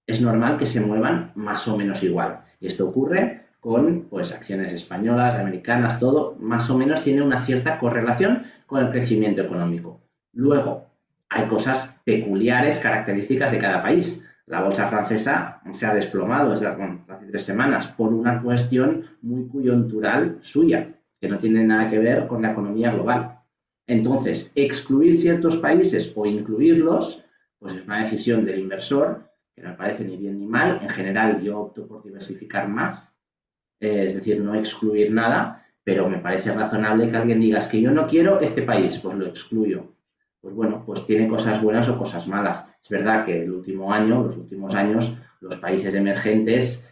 es normal que se muevan más o menos igual. Y esto ocurre con pues, acciones españolas, americanas, todo más o menos tiene una cierta correlación con el crecimiento económico. Luego, hay cosas peculiares, características de cada país. La bolsa francesa se ha desplomado desde hace 3 semanas por una cuestión muy coyuntural suya, que no tiene nada que ver con la economía global. Entonces, excluir ciertos países o incluirlos, pues es una decisión del inversor que no me parece ni bien ni mal. En general, yo opto por diversificar más, es decir, no excluir nada, pero me parece razonable que alguien diga, es que yo no quiero este país, pues lo excluyo. Pues bueno, pues tiene cosas buenas o cosas malas. Es verdad que los últimos años, los países emergentes,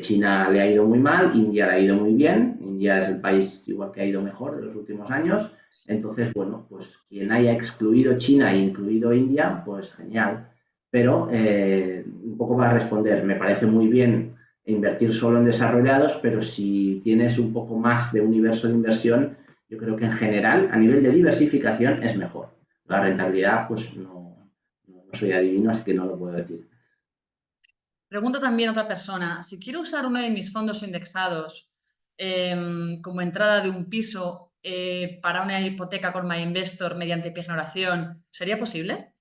China le ha ido muy mal, India le ha ido muy bien, India es el país igual que ha ido mejor de los últimos años. Entonces, bueno, pues quien haya excluido China e incluido India, pues genial. Pero un poco para responder, me parece muy bien invertir solo en desarrollados, pero si tienes un poco más de universo de inversión, yo creo que en general, a nivel de diversificación, es mejor. La rentabilidad, pues no soy adivino, así que no lo puedo decir. Pregunta también otra persona, si quiero usar uno de mis fondos indexados como entrada de un piso para una hipoteca con MyInvestor mediante pignoración, ¿sería posible?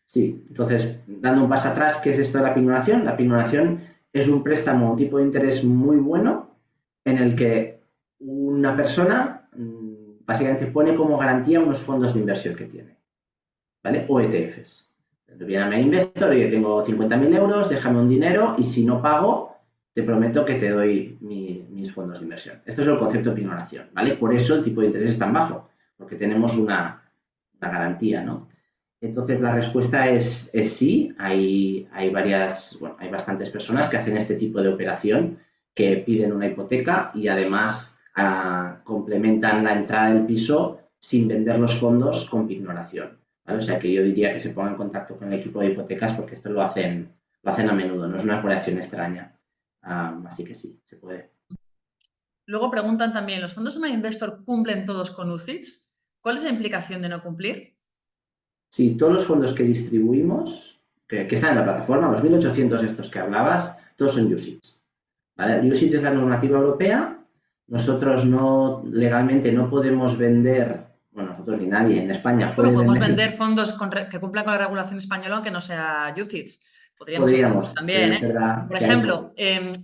Sí, entonces, dando un paso atrás, ¿qué es esto de la pignoración? La pignoración es un préstamo a un tipo de interés muy bueno en el que una persona básicamente pone como garantía unos fondos de inversión que tiene, ¿vale? O ETFs. Viene a mi investor y yo tengo 50.000 euros, déjame un dinero y si no pago, te prometo que te doy mis fondos de inversión. Esto es el concepto de pignoración, ¿vale? Por eso el tipo de interés es tan bajo, porque tenemos una garantía, ¿no? Entonces la respuesta es sí, hay bastantes personas que hacen este tipo de operación, que piden una hipoteca y además complementan la entrada del piso sin vender los fondos con pignoración. ¿Vale? O sea que yo diría que se pongan en contacto con el equipo de hipotecas porque esto lo hacen a menudo, no es una operación extraña. Así que sí, se puede. Luego preguntan también, ¿los fondos de MyInvestor cumplen todos con UCITS? ¿Cuál es la implicación de no cumplir? Sí, todos los fondos que distribuimos, que están en la plataforma, los 1.800 estos que hablabas, todos son UCITS. ¿Vale? UCITS es la normativa europea. Nosotros legalmente no podemos vender, bueno, nosotros ni nadie en España Bueno, puede podemos vender, vender fondos que cumplan con la regulación española aunque no sea UCITS. Podríamos hacer eso podríamos, pero también, es ¿eh? verdad Por que hay ejemplo,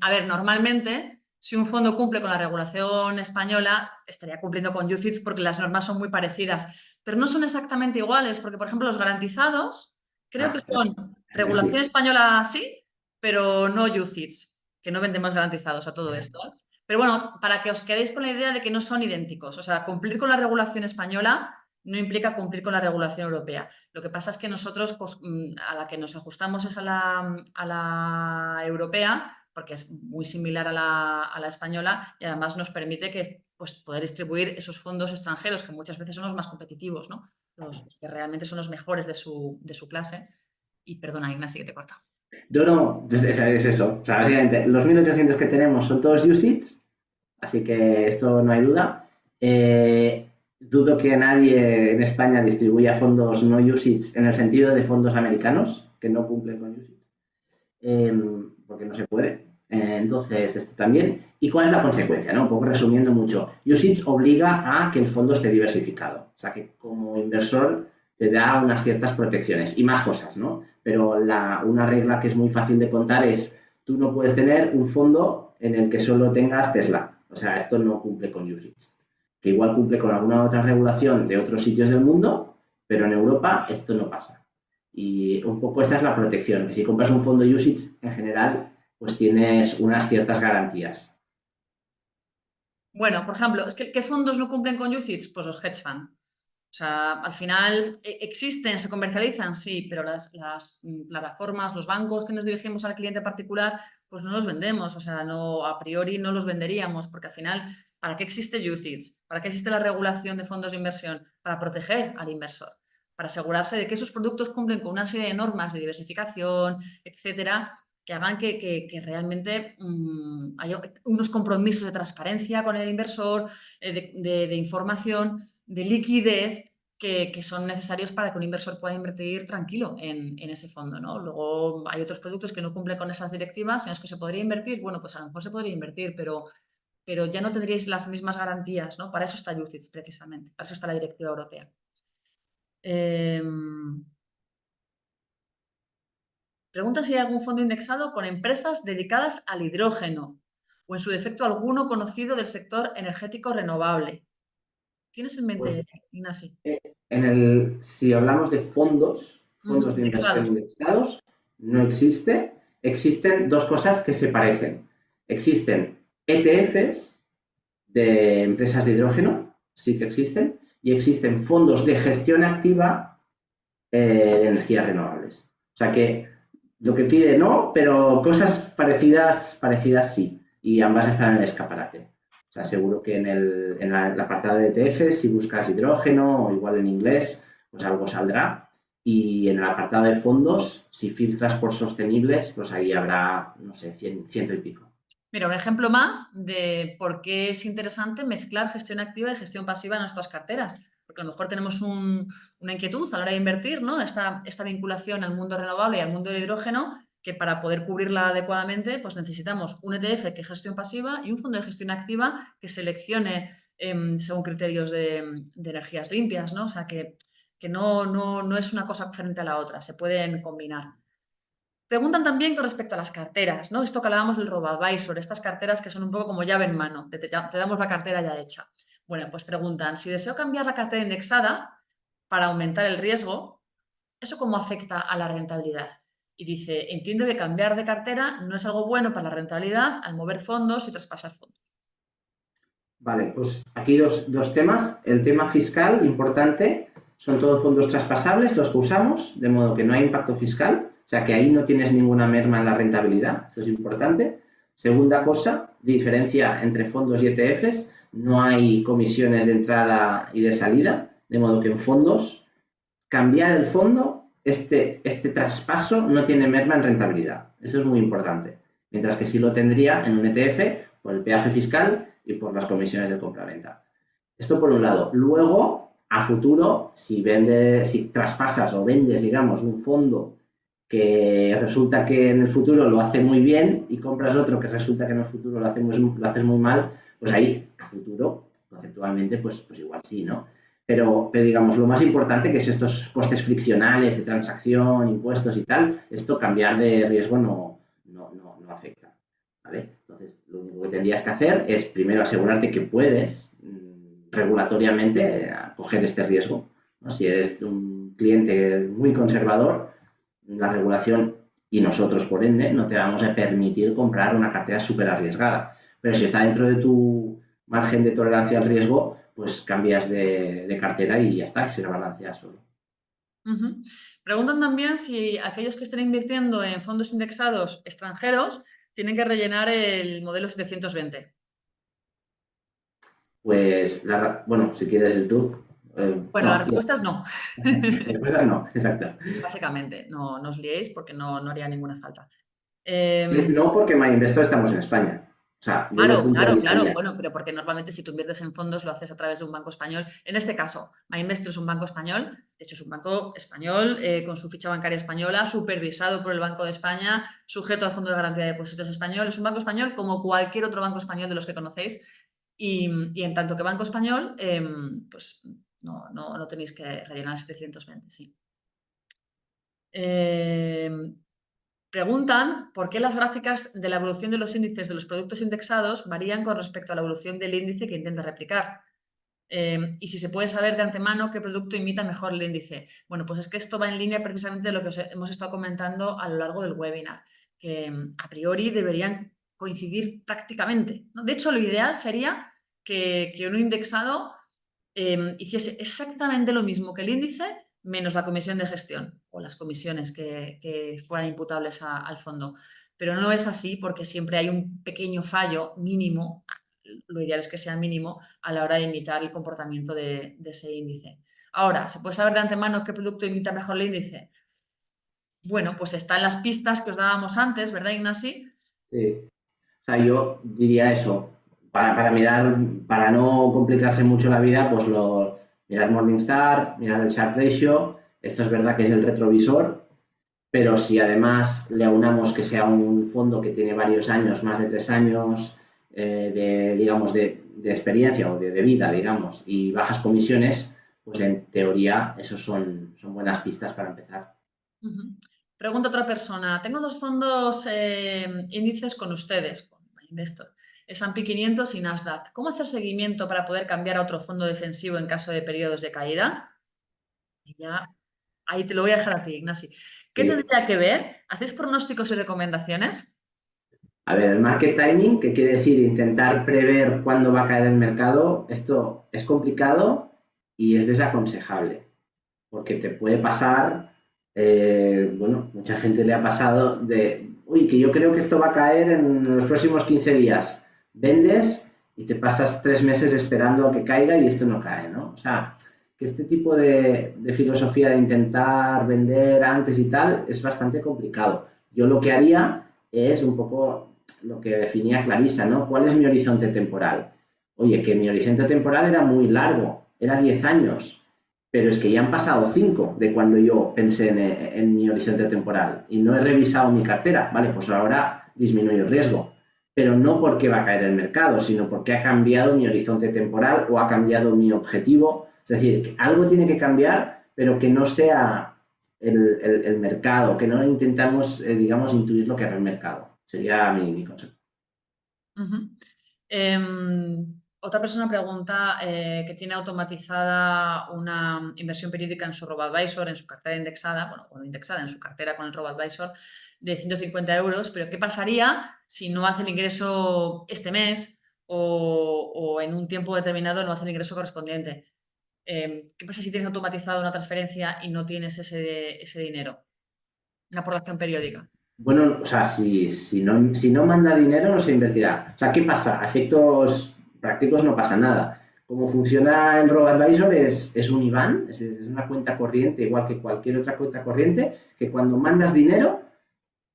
a ver, normalmente si un fondo cumple con la regulación española, estaría cumpliendo con UCITS porque las normas son muy parecidas, pero no son exactamente iguales, porque, por ejemplo, los garantizados creo que Ah, son regulación sí. española sí, pero no UCITS, que no vendemos garantizados a todo esto, ¿eh? Pero bueno, para que os quedéis con la idea de que no son idénticos, o sea, cumplir con la regulación española no implica cumplir con la regulación europea. Lo que pasa es que nosotros, pues, a la que nos ajustamos es a la europea, porque es muy similar a la española y además nos permite que, pues, poder distribuir esos fondos extranjeros, que muchas veces son los más competitivos, ¿no? Los que realmente son los mejores de su clase. Y perdona, Ignacio, que te corta. No, no, es eso. O sea, básicamente, los 1800 que tenemos son todos UCITS, así que esto no hay duda. Dudo que nadie en España distribuya fondos no UCITS en el sentido de fondos americanos que no cumplen con UCITS, porque no se puede. Entonces, esto también. ¿Y cuál es la consecuencia? ¿No? Un poco resumiendo mucho. UCITS obliga a que el fondo esté diversificado. O sea, que como inversor te da unas ciertas protecciones y más cosas, ¿no? Pero una regla que es muy fácil de contar es, tú no puedes tener un fondo en el que solo tengas Tesla. O sea, esto no cumple con UCITS. Que igual cumple con alguna otra regulación de otros sitios del mundo, pero en Europa esto no pasa. Y un poco esta es la protección, que si compras un fondo UCITS, en general, pues tienes unas ciertas garantías. Bueno, por ejemplo, es que ¿qué fondos no cumplen con UCITS? Pues los hedge fund. O sea, al final existen, se comercializan, sí, pero las plataformas, los bancos que nos dirigimos al cliente particular, pues no los vendemos. O sea, no, a priori no los venderíamos, porque al final, ¿para qué existe UCITS? ¿Para qué existe la regulación de fondos de inversión? Para proteger al inversor, para asegurarse de que esos productos cumplen con una serie de normas de diversificación, etcétera, que hagan que realmente haya unos compromisos de transparencia con el inversor, de información, de liquidez que son necesarios para que un inversor pueda invertir tranquilo en ese fondo, ¿no? Luego hay otros productos que no cumplen con esas directivas en los que se podría invertir. Bueno, pues a lo mejor se podría invertir, pero ya no tendríais las mismas garantías, ¿no? Para eso está UCITS precisamente, para eso está la directiva europea. Eh, Pregunta si hay algún fondo indexado con empresas dedicadas al hidrógeno o en su defecto alguno conocido del sector energético renovable. ¿Tienes en Pues mente, Ignacio? si hablamos de fondos de inversión Indexados. indexados, no existe. Existen dos cosas que se parecen. Existen ETFs de empresas de hidrógeno, sí que existen, y existen fondos de gestión activa de energías renovables. O sea que lo que pide no, pero cosas parecidas sí. Y ambas están en el escaparate. O sea, seguro que en el apartado de ETF, si buscas hidrógeno o igual en inglés, pues algo saldrá. Y en el apartado de fondos, si filtras por sostenibles, pues ahí habrá, no sé, ciento y pico. Mira, un ejemplo más de por qué es interesante mezclar gestión activa y gestión pasiva en nuestras carteras. Porque a lo mejor tenemos una inquietud a la hora de invertir, ¿no? Esta vinculación al mundo renovable y al mundo del hidrógeno, que para poder cubrirla adecuadamente, pues necesitamos un ETF que es gestión pasiva y un fondo de gestión activa que seleccione según criterios de energías limpias, ¿no? O sea, que no es una cosa frente a la otra, se pueden combinar. Preguntan también con respecto a las carteras, ¿no? Esto que hablábamos del robo-advisor, estas carteras que son un poco como llave en mano, te damos la cartera ya hecha. Bueno, pues preguntan, si deseo cambiar la cartera indexada para aumentar el riesgo, ¿eso cómo afecta a la rentabilidad? Y dice, entiendo que cambiar de cartera no es algo bueno para la rentabilidad al mover fondos y traspasar fondos. Vale, pues aquí dos temas. El tema fiscal, importante, son todos fondos traspasables los que usamos, de modo que no hay impacto fiscal, o sea que ahí no tienes ninguna merma en la rentabilidad, eso es importante. Segunda cosa, diferencia entre fondos y ETFs, no hay comisiones de entrada y de salida, de modo que en fondos, cambiar el fondo, este traspaso no tiene merma en rentabilidad, eso es muy importante. Mientras que sí lo tendría en un ETF por el peaje fiscal y por las comisiones de compra-venta. Esto por un lado. Luego, a futuro, si traspasas o vendes, digamos, un fondo que resulta que en el futuro lo hace muy bien y compras otro que resulta que en el futuro lo haces muy mal, pues ahí, a futuro, conceptualmente, pues igual sí, ¿no? Pero digamos, lo más importante que es estos costes friccionales de transacción, impuestos y tal, esto cambiar de riesgo no afecta. ¿Vale? Entonces, lo único que tendrías que hacer es primero asegurarte que puedes regulatoriamente coger este riesgo, ¿no? Si eres un cliente muy conservador, la regulación y nosotros, por ende, no te vamos a permitir comprar una cartera súper arriesgada. Pero si está dentro de tu margen de tolerancia al riesgo, pues cambias de cartera y ya está, y se balancea solo. Ujú. Preguntan también si aquellos que estén invirtiendo en fondos indexados extranjeros tienen que rellenar el modelo 720. Pues, bueno, si quieres el tú. Bueno, la No, respuesta es no. respuestas no, exacto. Básicamente, no os liéis porque no haría ninguna falta. No porque MyInvestor estamos en España. O sea, yo lo Claro, claro, claro. puntualizaría. Bueno, pero porque normalmente si tú inviertes en fondos lo haces a través de un banco español. En este caso, MyInvestor es un banco español. De hecho, es un banco español con su ficha bancaria española, supervisado por el Banco de España, sujeto al Fondo de Garantía de Depósitos español. Es un banco español como cualquier otro banco español de los que conocéis. Y en tanto que banco español, pues no tenéis que rellenar 720, sí. Preguntan por qué las gráficas de la evolución de los índices de los productos indexados varían con respecto a la evolución del índice que intenta replicar. Y si se puede saber de antemano qué producto imita mejor el índice. Bueno, pues es que esto va en línea precisamente de lo que os hemos estado comentando a lo largo del webinar, que a priori deberían coincidir prácticamente, ¿no? De hecho, lo ideal sería que un indexado hiciese exactamente lo mismo que el índice, menos la comisión de gestión o las comisiones que fueran imputables al fondo. Pero no es así porque siempre hay un pequeño fallo mínimo, lo ideal es que sea mínimo, a la hora de imitar el comportamiento de ese índice. Ahora, ¿se puede saber de antemano qué producto imita mejor el índice? Bueno, pues está en las pistas que os dábamos antes, ¿verdad, Ignasi? Sí. O sea, yo diría eso. Para mirar, para no complicarse mucho la vida, pues mirar Morningstar, mirar el Sharpe Ratio. Esto es verdad que es el retrovisor, pero si además le aunamos que sea un fondo que tiene varios años, más de 3 años, digamos, de experiencia o de vida, digamos, y bajas comisiones, pues en teoría esos son buenas pistas para empezar. Ujú. Pregunta otra persona. Tengo dos fondos índices con ustedes, con Investor, S&P 500 y Nasdaq. ¿Cómo hacer seguimiento para poder cambiar a otro fondo defensivo en caso de periodos de caída? Y ya, ahí te lo voy a dejar a ti, Ignasi. ¿Qué Sí. tendría que ver? ¿Hacéis pronósticos y recomendaciones? A ver, el market timing, que quiere decir intentar prever cuándo va a caer el mercado, esto es complicado y es desaconsejable, porque te puede pasar, bueno, mucha gente le ha pasado uy, que yo creo que esto va a caer en los próximos 15 días. Vendes y te pasas 3 meses esperando a que caiga y esto no cae, ¿no? O sea, que este tipo de filosofía de intentar vender antes y tal es bastante complicado. Yo lo que haría es un poco lo que definía Clarisa, ¿no? ¿Cuál es mi horizonte temporal? Oye, que mi horizonte temporal era muy largo, era 10 años, pero es que ya han pasado 5 de cuando yo pensé en mi horizonte temporal y no he revisado mi cartera, ¿vale? Pues ahora disminuyo el riesgo, pero no porque va a caer el mercado, sino porque ha cambiado mi horizonte temporal o ha cambiado mi objetivo. Es decir, que algo tiene que cambiar, pero que no sea el mercado, que no intentamos, digamos, intuir lo que haga el mercado. Sería mi consejo. Ujú. Otra persona pregunta que tiene automatizada una inversión periódica en su RoboAdvisor, en su cartera indexada, bueno, indexada en su cartera con el RoboAdvisor de 150 euros, pero ¿qué pasaría si no hace el ingreso este mes o en un tiempo determinado no hace el ingreso correspondiente? ¿Qué pasa si tienes automatizada una transferencia y no tienes ese dinero? Una aportación periódica. Bueno, o sea, si no manda dinero, no se invertirá. O sea, ¿qué pasa? A efectos prácticos no pasa nada. Como funciona el RoboAdvisor es un IBAN, es una cuenta corriente, igual que cualquier otra cuenta corriente, que cuando mandas dinero,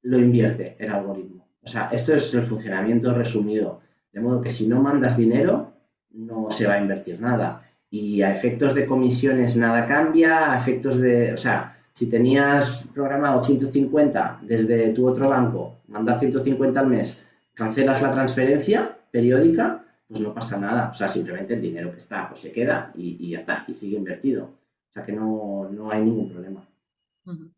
lo invierte el algoritmo. O sea, esto es el funcionamiento resumido. De modo que si no mandas dinero, no se va a invertir nada. Y a efectos de comisiones nada cambia, a efectos de, o sea, si tenías programado 150 desde tu otro banco, mandar 150 al mes, cancelas la transferencia periódica, pues no pasa nada. O sea, simplemente el dinero que está, pues se queda y ya está, y sigue invertido. O sea que no hay ningún problema. Ujú.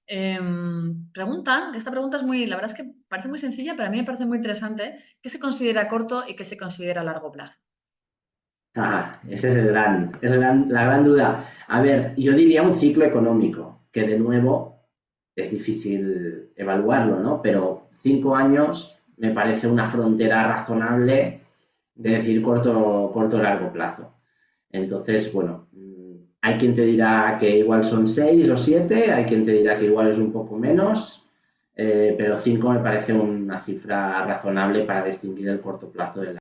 Preguntan, que esta pregunta es muy, la verdad es que parece muy sencilla, pero a mí me parece muy interesante. ¿Qué se considera corto y qué se considera a largo plazo? Ese es la gran duda. A ver, yo diría un ciclo económico, que de nuevo es difícil evaluarlo, ¿no? Pero 5 años me parece una frontera razonable de decir corto o largo plazo. Entonces, bueno, hay quien te dirá que igual son 6 o 7, hay quien te dirá que igual es un poco menos, pero 5 me parece una cifra razonable para distinguir el corto plazo del